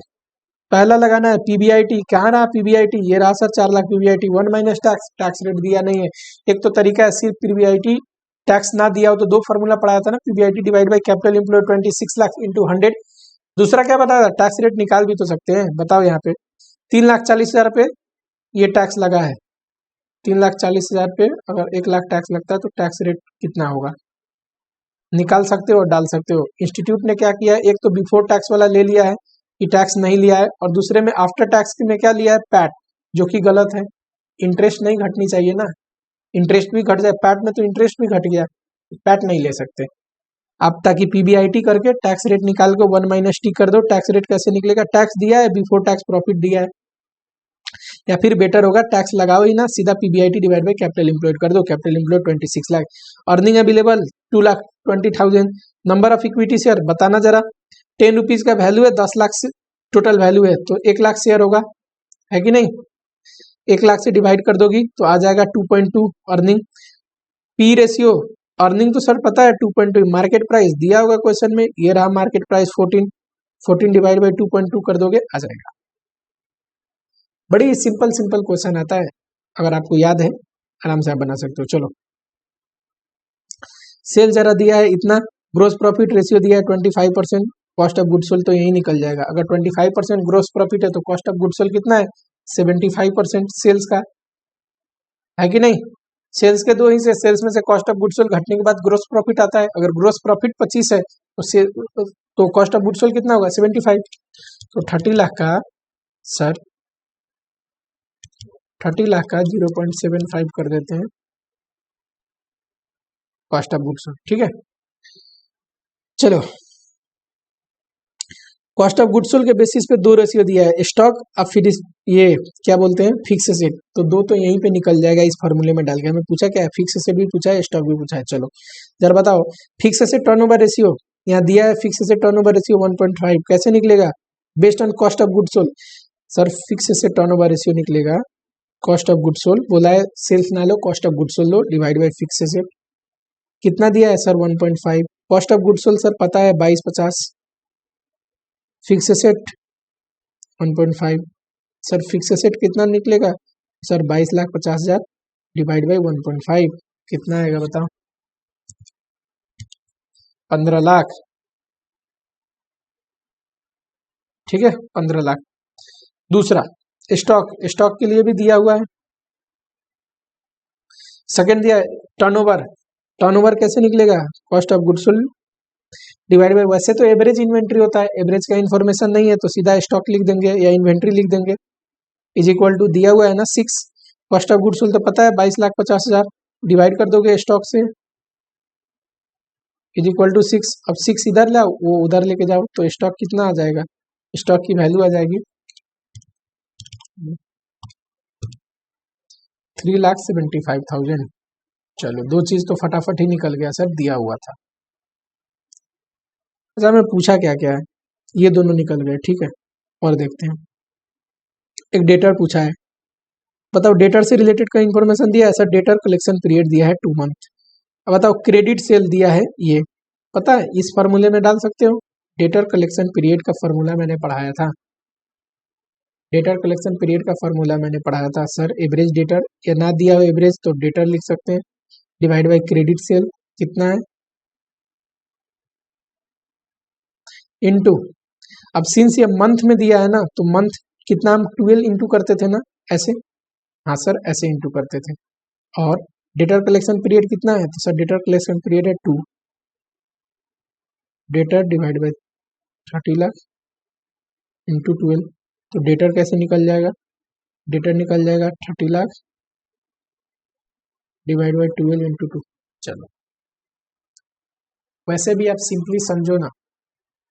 पहला लगाना है पीबीआईटी, कहाँ रहा पीबीआईटी? ये रहा sir 4 lakh PBIT 1 - tax, tax rate दिया नहीं है। एक तो तरीका है सिर्फ पीबीआईटी टैक्स ना दिया हो तो 2 फॉर्मूला पढ़ाया था ना, PBIT divide by capital employed 26 lakh into 100। दूसरा क्या बताया था? टैक्स रेट निकाल भी तो सकते हैं। बताओ यहाँ पे 3,40,000 पे ये टैक्स लगा है, 3,40,000 पे अगर 1 लाख टैक्स लगता है तो टैक्स रेट कितना होगा? निकाल सकते हो, डाल सकते हो। इंस्टीट्यूट ने क्या किया है, एक तो बिफोर टैक्स वाला ले लिया है कि टैक्स नहीं लिया है, और दूसरे में आफ्टर टैक्स में क्या लिया है? पैट, जो कि गलत है। इंटरेस्ट नहीं घटनी चाहिए ना, इंटरेस्ट भी घट जाए, पैट में तो इंटरेस्ट भी घट गया, पैट नहीं ले सकते आप। ताकि पीबीआईटी करके टैक्स रेट निकाल के 1 - टी कर दो। टैक्स रेट कैसे निकलेगा? टैक्स दिया है, बिफोर टैक्स प्रॉफिट दिया है, या फिर बेटर होगा टैक्स लगाओ ही ना, सीधा PBIT divide by capital employed कर दो। Capital employed 26 lakh, earning available 2,20,000। Number of equity share बताना जरा। 10 रुपीज का वैल्यू है, 10 लाख से टोटल वैल्यू है, तो 1 लाख शेयर होगा, है कि नहीं? 1 लाख से डिवाइड कर दोगी तो आ जाएगा 2.2 अर्निंग। पी रेशियो, अर्निंग तो सर पता है 2.2, मार्केट प्राइस दिया होगा क्वेश्चन में, ये रहा मार्केट प्राइस 14 डिवाइड बाई 2.2 कर दोगे आ जाएगा। बड़ी सिंपल सिंपल क्वेश्चन आता है, अगर आपको याद है आराम से आप बना सकते हो। चलो सेल जरा दिया है इतना, ग्रोस प्रॉफिट रेशियो दिया है 25%, कॉस्ट ऑफ गुड सोल्ड तो यही निकल जाएगा। अगर 25% ग्रोस प्रॉफिट है तो कॉस्ट ऑफ गुड सोल्ड कितना है? 75% सेल्स का, है कि नहीं? सेल्स के 2 हिस्से, सेल्स में से कॉस्ट ऑफ गुड सोल्ड घटने के बाद ग्रोस प्रॉफिट आता है। अगर ग्रोस प्रॉफिट 25 है तो कॉस्ट ऑफ गुड सोल्ड कितना होगा? 75। तो 30 लाख का सर 30 लाख का 0.75 कर देते हैं कॉस्ट ऑफ गुड्स सोल्ड, ठीक है। चलो कॉस्ट ऑफ गुड्स सोल्ड के बेसिस पे 2 रेशियो दिया है, स्टॉक और फिर ये क्या बोलते हैं फिक्स एसेट, तो 2 तो यहीं पे निकल जाएगा इस फॉर्मूले में डाल के। हमें पूछा क्या है? फिक्स एसेट भी पूछा है, स्टॉक भी पूछा है। चलो जरा बताओ फिक्स एसेट टर्नओवर रेशियो यहाँ दिया है फिक्स एसेट टर्नओवर रेशियो 1.5, कैसे निकलेगा? Based on cost of goods sold. Sir fix asset turnover ratio निकलेगा कॉस्ट ऑफ गुड्स सोल्ड, बोला है सेल्स ना लो, कॉस्ट ऑफ गुड्स सोल्ड लो, डिवाइड बाय फिक्स एसेट। कितना दिया है sir? 1.5। Cost of goods sold sir पता है 2250, fix asset 1.5। Sir fix asset कितना निकलेगा सर? 22,50,000 डिवाइड बाई 1.5, कितना आएगा बताओ? 15 लाख। ठीक है, 15 लाख। दूसरा स्टॉक, स्टॉक के लिए भी दिया हुआ है। सेकंड दिया है टर्नओवर, टर्नओवर कैसे निकलेगा? Cost of goods sold divide bye, वैसे तो एवरेज इन्वेंट्री होता है, एवरेज का इन्फॉर्मेशन नहीं है तो सीधा स्टॉक लिख देंगे या इन्वेंट्री लिख देंगे, इज इक्वल टू दिया हुआ है ना 6, कॉस्ट ऑफ गुड्स सोल्ड तो पता है 22,50,000, डिवाइड कर दोगे स्टॉक से, इज इक्वल टू 6। अब 6 इधर लाओ, वो उधर लेके जाओ, तो स्टॉक कितना आ जाएगा? स्टॉक की वैल्यू आ जाएगी 3,75,000। चलो दो चीज तो फटाफट ही निकल गया सर, दिया हुआ था। अच्छा मैं पूछा क्या क्या है, ये दोनों निकल गए, ठीक है। और देखते हैं, एक डेटर पूछा है, बताओ डेटर से रिलेटेड का इन्फॉर्मेशन दिया है सर, डेटर कलेक्शन पीरियड दिया है 2 मंथ। अब बताओ क्रेडिट सेल दिया है, ये पता है, इस फार्मूले में डाल सकते हो, डेटर कलेक्शन पीरियड का फार्मूला मैंने पढ़ाया था, डेटर कलेक्शन पीरियड का फार्मूला मैंने पढ़ाया था सर, एवरेज डेटर, या ना दिया हो एवरेज तो डेटर लिख सकते हैं, डिवाइड बाय क्रेडिट सेल, कितना है इनटू, अब सिंस ये मंथ में दिया है ना, तो मंथ कितना हम 12 इंटू करते थे ना, ऐसे, हाँ सर ऐसे इंटू करते थे। और डेटर कलेक्शन पीरियड कितना है, तो सर डेटर कलेक्शन पीरियड है 2, debtor divide by 30 lakh into 12, तो डेटर कैसे निकल जाएगा? डेटर निकल जाएगा 30 लाख डिवाइड बाय 12 इंटू 2। चलो वैसे भी आप सिंपली समझो ना,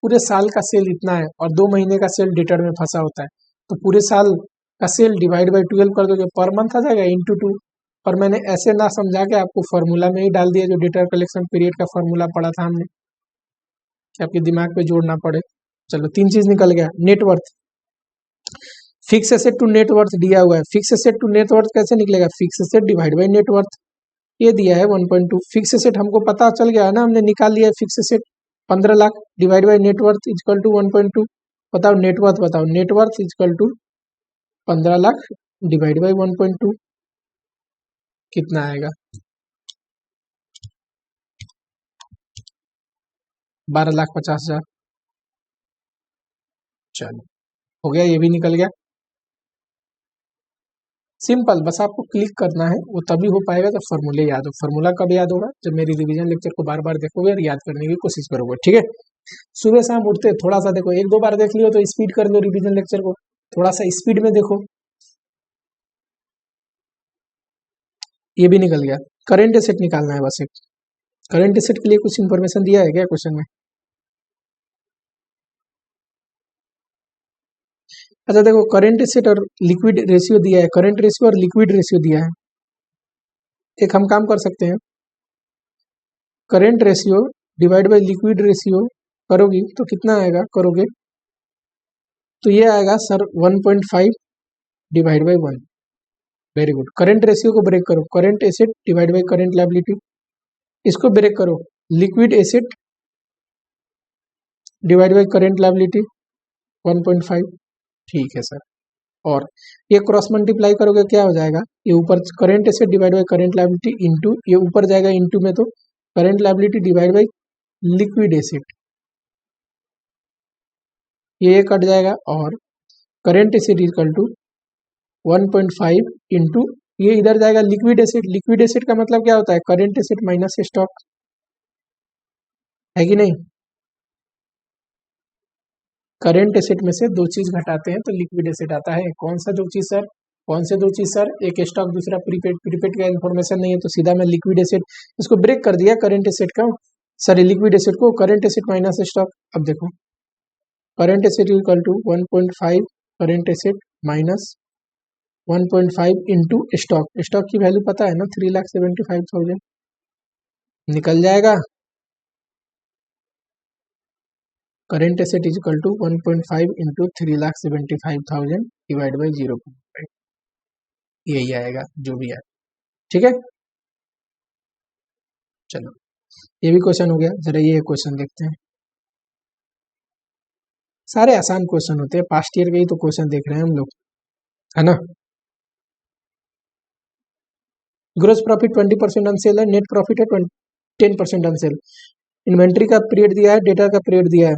पूरे साल का सेल इतना है और 2 महीने का सेल डेटर में फंसा होता है, तो पूरे साल का सेल डिवाइड बाय 12 कर दोगे, पर मंथ आ जाएगा इंटू 2। पर मैंने ऐसे ना समझा के आपको फॉर्मूला में ही डाल दिया, जो डेटर कलेक्शन पीरियड का फॉर्मूला पढ़ा था हमने, कि आपके दिमाग पे जोड़ना पड़े। चलो 3 चीज निकल गया। Net worth, fix asset to net worth दिया हुआ है, फिक्स एसेट टू नेटवर्थ कैसे निकलेगा? Fix asset divide by net worth, ये दिया है 1.2, फिक्स एसेट हमको पता चल गया है ना, हमने निकाल लिया है fix asset 15 lakh divide by net worth is equal to 1.2। बताओ नेटवर्थ, बताओ net worth is equal to 15 lakh divide by 1.2, कितना आएगा? 12,50,000। चलो हो गया, ये भी निकल गया। सिंपल, बस आपको क्लिक करना है, वो तभी हो पाएगा जब फॉर्मूले याद हो। फॉर्मूला कब याद होगा? जब मेरी रिवीजन लेक्चर को बार बार देखोगे और याद करने की कोशिश करोगे, ठीक है। सुबह शाम उठते थोड़ा सा देखो, 1-2 बार देख लियो तो स्पीड कर लो रिवीजन लेक्चर को, थोड़ा सा स्पीड में देखो। ये भी निकल गया। करंट एसेट निकालना है बस एक, करंट एसेट के लिए कुछ इन्फॉर्मेशन दिया है क्या क्वेश्चन में? अच्छा देखो, करंट एसेट और लिक्विड रेशियो दिया है, करंट रेशियो और लिक्विड रेशियो दिया है। एक हम काम कर सकते हैं, current ratio divide by liquid ratio करोगी तो कितना आएगा, करोगे तो ये आएगा sir 1.5 divide by 1। Very good. Current ratio को ब्रेक करो, current asset divide by current liability, इसको ब्रेक करो, liquid asset divide by current liability 1.5, ठीक है सर। और ये क्रॉस मल्टीप्लाई करोगे क्या हो जाएगा, ये ऊपर current asset divide by current liability into, ये ऊपर जाएगा इंटू में, तो current liability divide by liquid asset, ये कट जाएगा, और current asset equal to 1.5 into, ये इधर जाएगा लिक्विड एसेट, लिक्विड एसेट का मतलब क्या होता है? करंट एसेट माइनस स्टॉक, है कि नहीं? करंट एसेट में से 2 चीज घटाते हैं तो लिक्विड एसेट आता है। कौन सा 2 चीज सर? कौन से 2 चीज सर? एक स्टॉक, दूसरा प्रीपेड, प्रीपेड का इन्फॉर्मेशन नहीं है तो सीधा मैं लिक्विड एसेट, इसको ब्रेक कर दिया करंट एसेट का, सॉरी लिक्विड एसेट को, करंट एसेट माइनस स्टॉक। अब देखो current asset equal to 1.5 current asset minus 1.5 into stock, stock की वैल्यू पता है ना 3,75,000, निकल जाएगा। Current asset is equal to 1.5 into 3,75,000 divide by 0.5, यही आएगा जो भी है। ठीक है, चलो ये भी क्वेश्चन हो गया। जरा ये क्वेश्चन देखते हैं। सारे आसान क्वेश्चन होते हैं, पास्ट ईयर के ही तो क्वेश्चन देख रहे हैं हम लोग, है ना। ग्रोस प्रॉफिट 20% ऑन सेल है, नेट प्रॉफिट है 10% ऑन सेल। इन्वेंट्री का पीरियड दिया है, डेटा का पीरियड दिया है।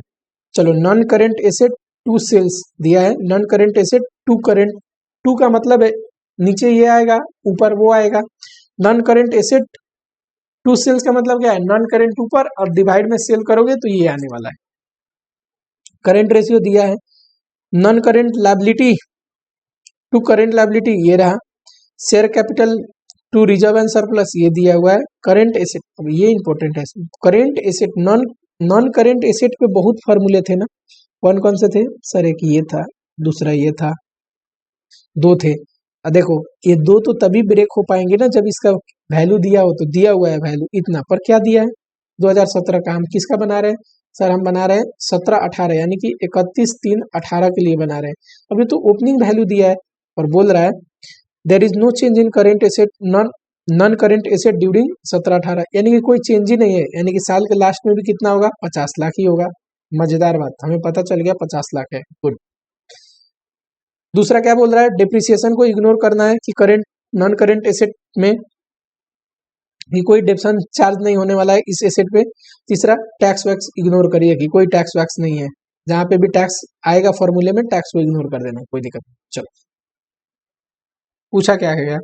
चलो non current asset to sales दिया है, non current asset to current, to का मतलब है नीचे ये आएगा, ऊपर वो आएगा। Non current asset to sales का मतलब क्या है, नॉन करेंट ऊपर और डिवाइड में सेल करोगे तो ये आने वाला है। करेंट रेशियो दिया है, non current liability to current liability ये रहा, share capital to reserve and surplus ये दिया हुआ है। करेंट एसेट, अब ये इंपॉर्टेंट है, current asset non current asset पे बहुत फार्मूले थे ना, कौन कौन से थे सर, एक ये था, दूसरा ये था, दो थे। देखो ये दो तो तभी ब्रेक हो पाएंगे ना जब इसका वैल्यू दिया हो, तो दिया हुआ है वैल्यू इतना, पर क्या दिया है 2017 का, हम किसका बना रहे हैं सर, हम बना रहे हैं 17-18 यानी कि 31/3/18 के लिए बना रहे हैं। अभी तो ओपनिंग वैल्यू दिया है और बोल रहा है there is no change in current asset non current asset during 17-18, यानी कि कोई चेंज ही नहीं है, यानी कि साल के लास्ट में भी कितना होगा 50 लाख ही होगा। मजेदार बात, हमें पता चल गया 50 लाख है, गुड। दूसरा क्या बोल रहा है, डिप्रिसिएशन को इग्नोर करना है कि करेंट नॉन करेंट एसेट में कि कोई डेप्शन चार्ज नहीं होने वाला है इस एसेट पे। तीसरा टैक्स वैक्स इग्नोर करिए कि कोई टैक्स वैक्स नहीं है, जहां पे भी टैक्स आएगा फॉर्मूले में टैक्स को इग्नोर कर देना, कोई दिक्कत नहीं। चलो पूछा क्या है,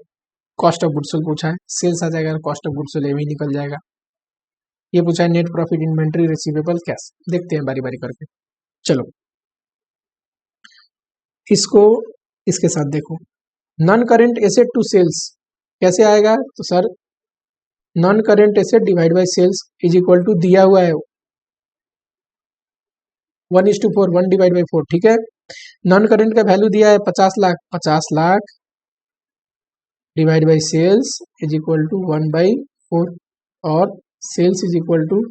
कॉस्ट ऑफ गुड्स सोल्ड पूछा है, सेल्स आ जाएगा, कॉस्ट ऑफ गुड्स सोल्ड ये भी निकल जाएगा। ये पूछा है net profit, inventory, receivable, cash, देखते हैं बारी बारी करके। चलो इसको इसके साथ देखो, non current asset to sales कैसे आएगा, तो sir non current asset divide by sales is equal to दिया हुआ है 1:4, 1 डिवाइड बाई 4, ठीक है। नॉन करेंट का वैल्यू दिया है 50 lakh, 50 lakh divide by sales is equal to 1/4, और sales is equal to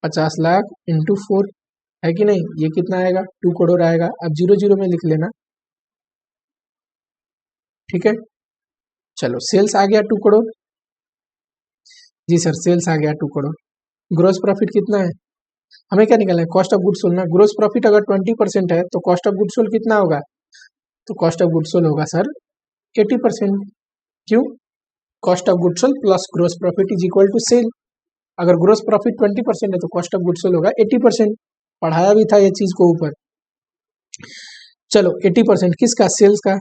50 lakh into 4, है कि नहीं, ये कितना आएगा 2 करोड़ आएगा। अब 0 में लिख लेना, ठीक है। चलो सेल्स आ गया 2 करोड़, जी सर सेल्स आ गया 2 करोड़। ग्रोस प्रॉफिट कितना है, हमें क्या निकालना है, कॉस्ट ऑफ गुड्स सोल्ड ना। ग्रोस प्रॉफिट अगर 20% है तो कॉस्ट ऑफ गुड्स सोल्ड कितना होगा, तो कॉस्ट ऑफ गुड्स सोल्ड होगा सर 80%। क्यों, cost of goods sold plus gross profit is equal to sale. अगर ग्रोस प्रॉफिट 20% है तो कॉस्ट ऑफ गुड्स सोल्ड होगा 80%, पढ़ाया भी था ये चीज को ऊपर। चलो 80% किसका, सेल्स का,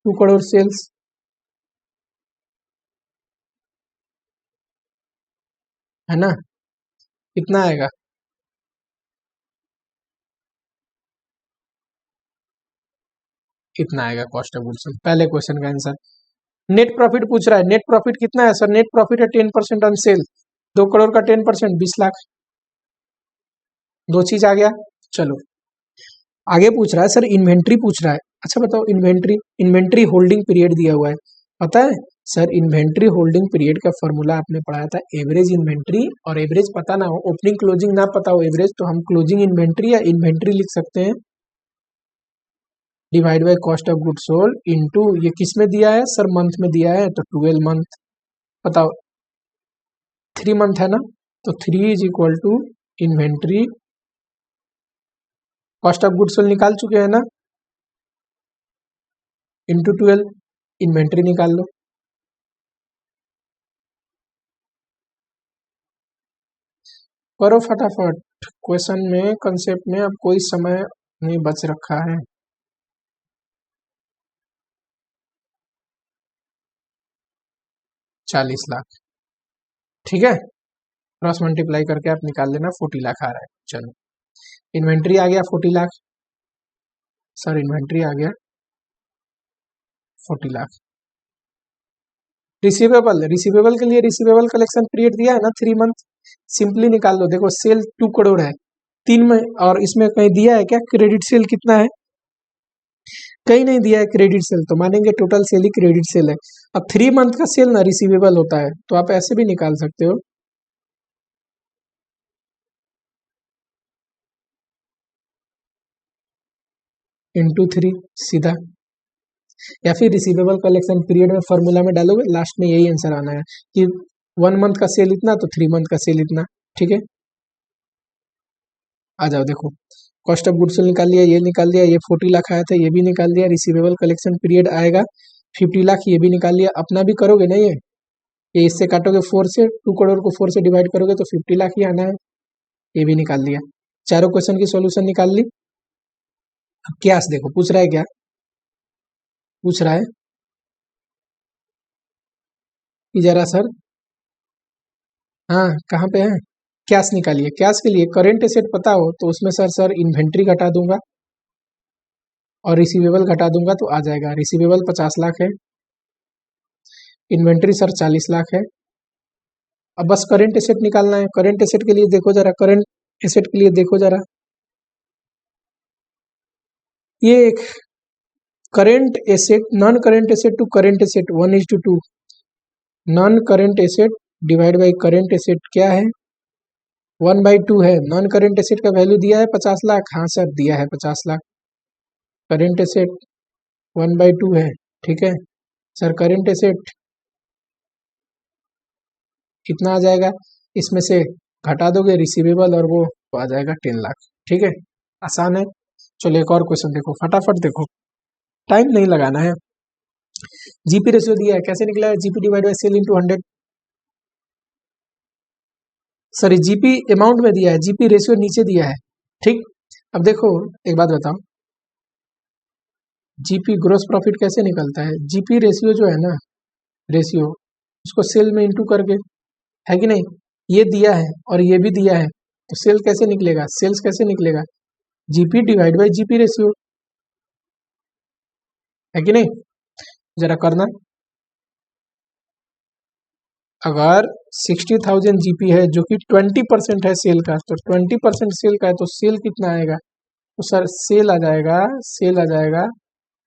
2 करोड़ सेल्स, है ना, कितना आएगा, कितना आएगा कॉस्ट ऑफ गुड्स सोल्ड, पहले क्वेश्चन का आंसर। नेट प्रॉफिट पूछ रहा है, नेट प्रॉफिट कितना है सर, नेट प्रॉफिट है 10% ऑन सेल, 2 करोड़ का 10% 20 लाख, दो चीज आ गया। चलो आगे पूछ रहा है सर इन्वेंट्री पूछ रहा है। अच्छा बताओ इन्वेंट्री होल्डिंग पीरियड दिया हुआ है, पता है सर इन्वेंट्री होल्डिंग पीरियड का फॉर्मूला आपने पढ़ाया था, एवरेज इन्वेंट्री, और एवरेज पता ना हो, ओपनिंग क्लोजिंग ना पता हो एवरेज, तो हम क्लोजिंग इन्वेंट्री या इन्वेंट्री लिख सकते हैं divide by cost of goods sold into, ये किस में दिया है सर, मंथ में दिया है, तो 12 मंथ, बताओ 3 मंथ है ना, तो 3 is equal to inventory, cost of goods sold निकाल चुके हैं ना, इंटू 12 इन्वेंट्री निकाल लो। करो फटाफट, क्वेश्चन में कंसेप्ट में अब कोई समय नहीं बच रखा है। 40 लाख, ठीक है, क्रॉस मल्टीप्लाई करके आप निकाल लेना, 40 लाख आ रहा है। चलो इन्वेंट्री आ गया 40 लाख, सर इन्वेंट्री आ गया 40 लाख। रिसीवेबल के लिए रिसीवेबल कलेक्शन पीरियड दिया है ना 3 मंथ, सिंपली निकाल लो। देखो सेल 2 करोड़ है 3 में, और इसमें कहीं दिया है क्या क्रेडिट सेल कितना है, कहीं नहीं दिया है क्रेडिट सेल, तो मानेंगे टोटल सेल ही क्रेडिट सेल है। अब 3 मंथ का सेल ना रिसीवेबल होता है, तो आप ऐसे भी निकाल सकते हो, इंटू 3 सीधा, या फिर रिसीवेबल कलेक्शन पीरियड में फॉर्मूला में डालोगे, लास्ट में यही आंसर आना है कि 1 मंथ का सेल इतना तो 3 मंथ का सेल इतना। ठीक है, आ जाओ देखो, कॉस्ट ऑफ गुड्स निकाल लिया, ये निकाल लिया, ये 40 लाख आया था ये भी निकाल लिया, रिसीवेबल कलेक्शन पीरियड आएगा 50 लाख ये भी निकाल लिया। अपना भी करोगे ना ये इससे काटोगे 4 से, 2 करोड़ को 4 से डिवाइड करोगे तो 50 लाख ही आना है, ये भी निकाल लिया। चारों क्वेश्चन की सॉल्यूशन निकाल ली। अब क्या देखो पूछ रहा है, क्या पूछ रहा है कि जरा सर, हाँ कहाँ पे है, कैश निकालिए। कैश के लिए करेंट एसेट पता हो तो उसमें सर इन्वेंट्री घटा दूंगा और रिसीवेबल घटा दूंगा तो आ जाएगा। रिसीवेबल 50 लाख है, इन्वेंट्री सर 40 लाख है। अब बस करेंट एसेट निकालना है। करेंट एसेट के लिए देखो जरा, करेंट एसेट के लिए देखो जरा, ये current asset, non current asset to current asset 1:2, non current asset divide by current asset क्या है 1/2 है। नॉन करेंट एसेट का वैल्यू दिया है 50 लाख, हाँ सर दिया है 50 लाख। करेंट एसेट 1/2 है, ठीक है सर। करेंट एसेट कितना आ जाएगा, इसमें से घटा दोगे रिसीवेबल और वो तो आ जाएगा 10 लाख। ठीक है, आसान है। चलो एक और क्वेश्चन देखो, फटाफट देखो, टाइम नहीं लगाना है। जीपी रेशियो दिया है, कैसे निकला है, GP divide by sale into 100। Sorry GP amount में दिया है, जीपी रेशियो नीचे दिया है। ठीक, अब देखो एक बात बताओ, जीपी ग्रोस प्रॉफिट कैसे निकलता है, जीपी रेशियो जो है ना, रेशियो उसको सेल में इंटू करके, है कि नहीं। ये दिया है और ये भी दिया है तो सेल कैसे निकलेगा, सेल्स कैसे निकलेगा, GP divide by GP ratio, है कि नहीं। जरा करना, अगर 60,000 जीपी है जो कि 20% है सेल का, तो 20% सेल का है तो सेल कितना आएगा, तो सर सेल आ जाएगा, सेल आ जाएगा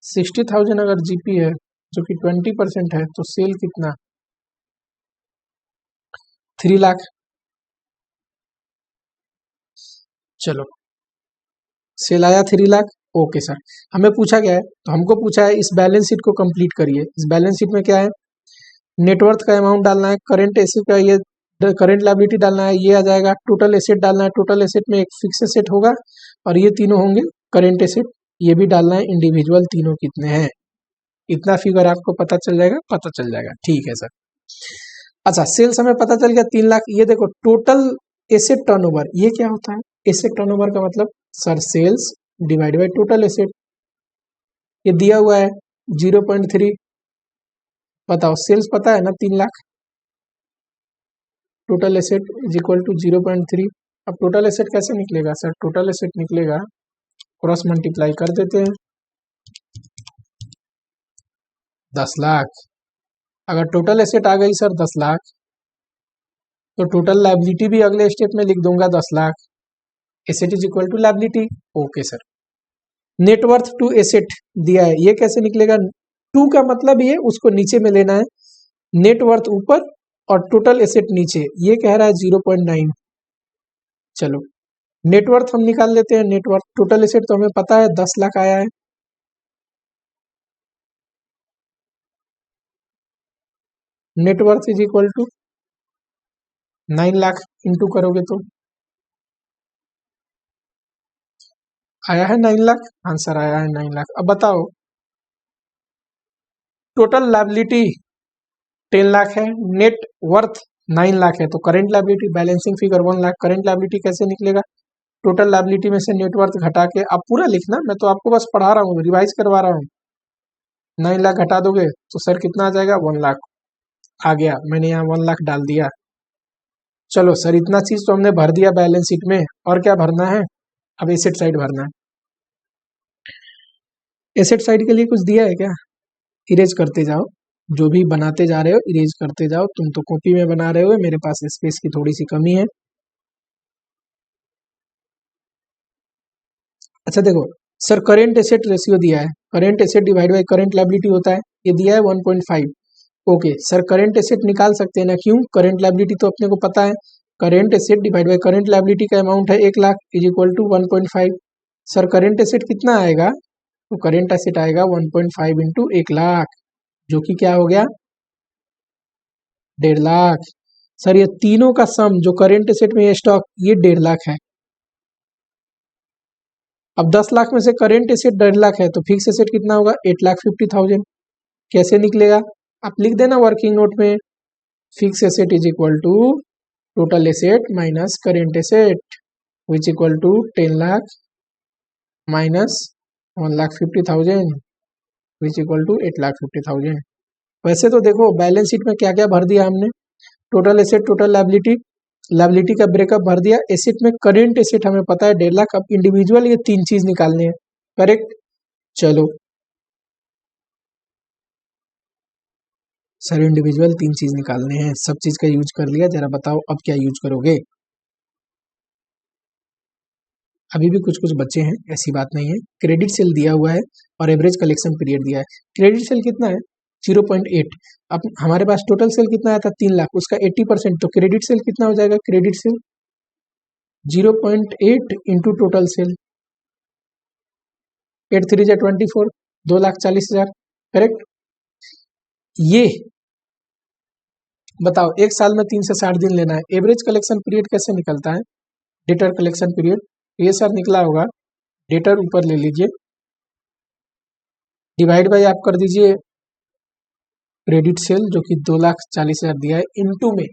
60,000 अगर जीपी है जो कि 20% है तो सेल कितना 3 लाख। चलो सेल आया 3 लाख, ओके सर। हमें पूछा गया है, तो हमको पूछा है इस बैलेंस शीट को कंप्लीट करिए। इस बैलेंस शीट में क्या है, नेटवर्थ का अमाउंट डालना है, करंट एसेट का ये करंट लायबिलिटी डालना है, ये आ जाएगा, टोटल एसेट डालना है, टोटल एसेट में एक फिक्स एसेट होगा और ये तीनों होंगे करंट एसेट, ये भी डालना है, इंडिविजुअल तीनों कितने हैं, इतना फिगर आपको पता चल जाएगा, पता चल जाएगा। ठीक है सर। अच्छा सेल्स हमें पता चल गया 3 लाख। ये देखो टोटल एसेट टर्नओवर, ये क्या होता है, एसेट टर्नओवर का मतलब sir sales divide by total asset. ये दिया हुआ है 0.3, बताओ सेल्स पता है ना 3 lakh, total asset is equal to 0.3। अब टोटल एसेट कैसे निकलेगा सर, टोटल एसेट निकलेगा, क्रॉस मल्टीप्लाई कर देते हैं, 10 लाख। अगर टोटल एसेट आ गई सर 10 लाख तो टोटल लायबिलिटी भी अगले स्टेप में लिख दूंगा 10 lakh, asset is equal to liability. Okay sir. Net worth to asset दिया है, ये कैसे निकलेगा, टू का मतलब ये उसको नीचे में लेना है, नेटवर्थ ऊपर और टोटल एसेट नीचे, ये कह रहा है 0.9। चलो नेटवर्थ हम निकाल लेते हैं, नेटवर्थ, टोटल एसेट तो हमें पता है 10 लाख आया है, net worth is equal to 9 lakh, into करोगे तो आया है 9 लाख, आंसर आया है 9 लाख। अब बताओ टोटल लायबिलिटी 10 लाख है, नेट वर्थ 9 लाख है, तो current liability balancing figure 1 lakh, current liability कैसे निकलेगा, टोटल लायबिलिटी में से नेटवर्थ घटा के, आप पूरा लिखना, मैं तो आपको बस पढ़ा रहा हूँ, रिवाइज करवा रहा हूँ। 9 लाख घटा दोगे तो सर कितना आ जाएगा 1 लाख, आ गया, मैंने यहाँ 1 लाख डाल दिया। चलो सर इतना चीज तो हमने भर दिया बैलेंस शीट में, और क्या भरना है, अब एसेट साइड भरना है। एसेट साइड के लिए कुछ दिया है क्या, इरेज करते जाओ, जो भी बनाते जा रहे हो इरेज करते जाओ, तुम तो कॉपी में बना रहे हो, मेरे पास स्पेस की थोड़ी सी कमी है। अच्छा देखो सर करेंट एसेट रेशियो दिया है, current asset divide by current liability होता है, ये दिया है 1.5। ओके सर करेंट एसेट निकाल सकते हैं ना, क्यों, करेंट लायबिलिटी तो अपने को पता है, current asset divide by current liability का अमाउंट है 1 lakh is equal to 1.5। Sir current asset कितना आएगा, तो करेंट एसेट आएगा 1.5 इंटू 1,00,000, जो कि क्या हो गया 1,50,000। सर ये तीनों का सम जो करेंट एसेट में ये स्टॉक ये 1,50,000 है। अब 10 लाख में से करेंट एसेट 1,50,000 है तो फिक्स एसेट कितना होगा 8,50,000। कैसे निकलेगा, आप लिख देना वर्किंग नोट में, fix asset is equal to total asset minus current asset which equal to 10 lakh minus 1,50,000 which equal to 8,50,000। वैसे तो देखो बैलेंस शीट में क्या क्या भर दिया हमने, total asset total liability, liability का ब्रेकअप भर दिया, एसेट में करेंट एसेट हमें पता है 1,50,000। अब इंडिविजुअल ये तीन चीज निकालने हैं, करेक्ट। चलो सर इंडिविजुअल तीन चीज निकालने हैं, सब चीज का यूज कर लिया, जरा बताओ अब क्या यूज करोगे। अभी भी कुछ कुछ बच्चे हैं, ऐसी बात नहीं है। क्रेडिट सेल दिया हुआ है और एवरेज कलेक्शन पीरियड दिया है। क्रेडिट सेल कितना है 0.8। अब हमारे पास टोटल सेल कितना आया था 3 लाख, उसका 80%, तो क्रेडिट सेल कितना हो जाएगा, credit sale 0.8 into total sale, 8 3 जा 24, 2,40,000, करेक्ट। ये बताओ एक साल में 3 से 60 दिन लेना है, एवरेज कलेक्शन पीरियड कैसे निकलता है, डेटर कलेक्शन पीरियड, ये सर निकला होगा, डेटर ऊपर ले लीजिए, डिवाइड बाय आप कर दीजिए क्रेडिट सेल जो कि 2,40,000 दिया है, इनटू में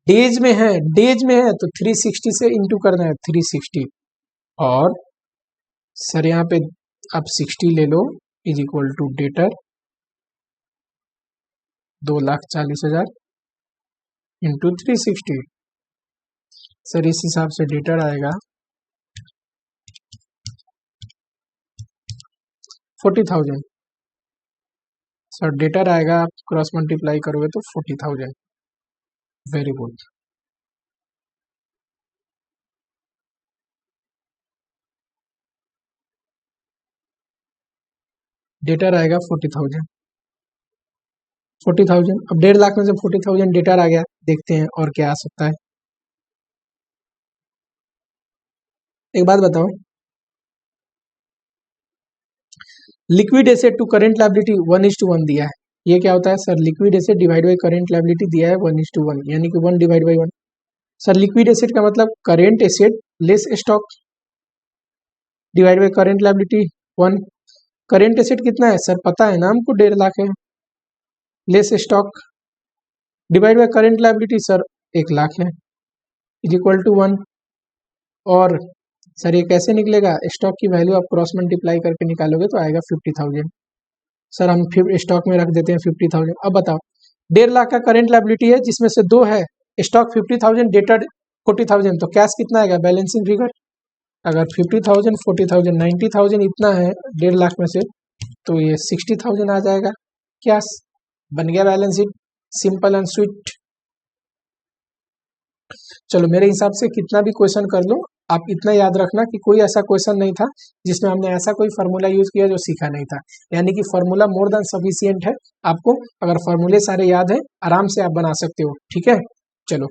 डेज में है, डेज में है तो 360 से इंटू करना है 360, और सर यहाँ पे आप 60 ले लो is equal to debtor 2,40,000 into 360। Sir इस हिसाब से डेटर आएगा 40,000। सर डेटर आएगा, आप क्रॉस मल्टीप्लाई करोगे तो 40,000। Very good. डेटर आएगा 40,000। 40,000, अब 1,50,000 में से 40,000 डेटर आ गया, देखते हैं और क्या आ सकता है। एक बात बताओ, liquid asset to current liability 1:1 दिया है, ये क्या होता है sir, liquid asset divide by current liability दिया है 1:1, यानी कि 1 डिवाइड बाई 1। सर लिक्विड एसेट का मतलब current asset less stock divide by current liability 1। Current asset कितना है सर, पता है ना हमको 1,50,000 है, less stock divide by current liability sir 1,00,000 है, इज इक्वल टू 1। और सर ये कैसे निकलेगा, स्टॉक की वैल्यू आप क्रॉस मल्टीप्लाई करके निकालोगे तो आएगा 50,000। सर हम फिर स्टॉक में रख देते हैं 50,000। अब बताओ 1,50,000 का करेंट लायबिलिटी है जिसमें से 2 है, स्टॉक 50,000, डेटर 40,000, तो कैश कितना आएगा बैलेंसिंग फिगर, अगर 50,000 40,000 90,000 इतना है 1,50,000 में से, तो ये 60,000 आ जाएगा, क्या बन गया balance sheet, simple and sweet. चलो मेरे हिसाब से कितना भी क्वेश्चन कर लो, आप इतना याद रखना कि कोई ऐसा क्वेश्चन नहीं था जिसमें हमने ऐसा कोई फार्मूला यूज किया जो सीखा नहीं था, यानी कि फार्मूला मोर देन सफिशिएंट है। आपको अगर फार्मूले सारे याद है आराम से आप बना सकते हो, ठीक है। चलो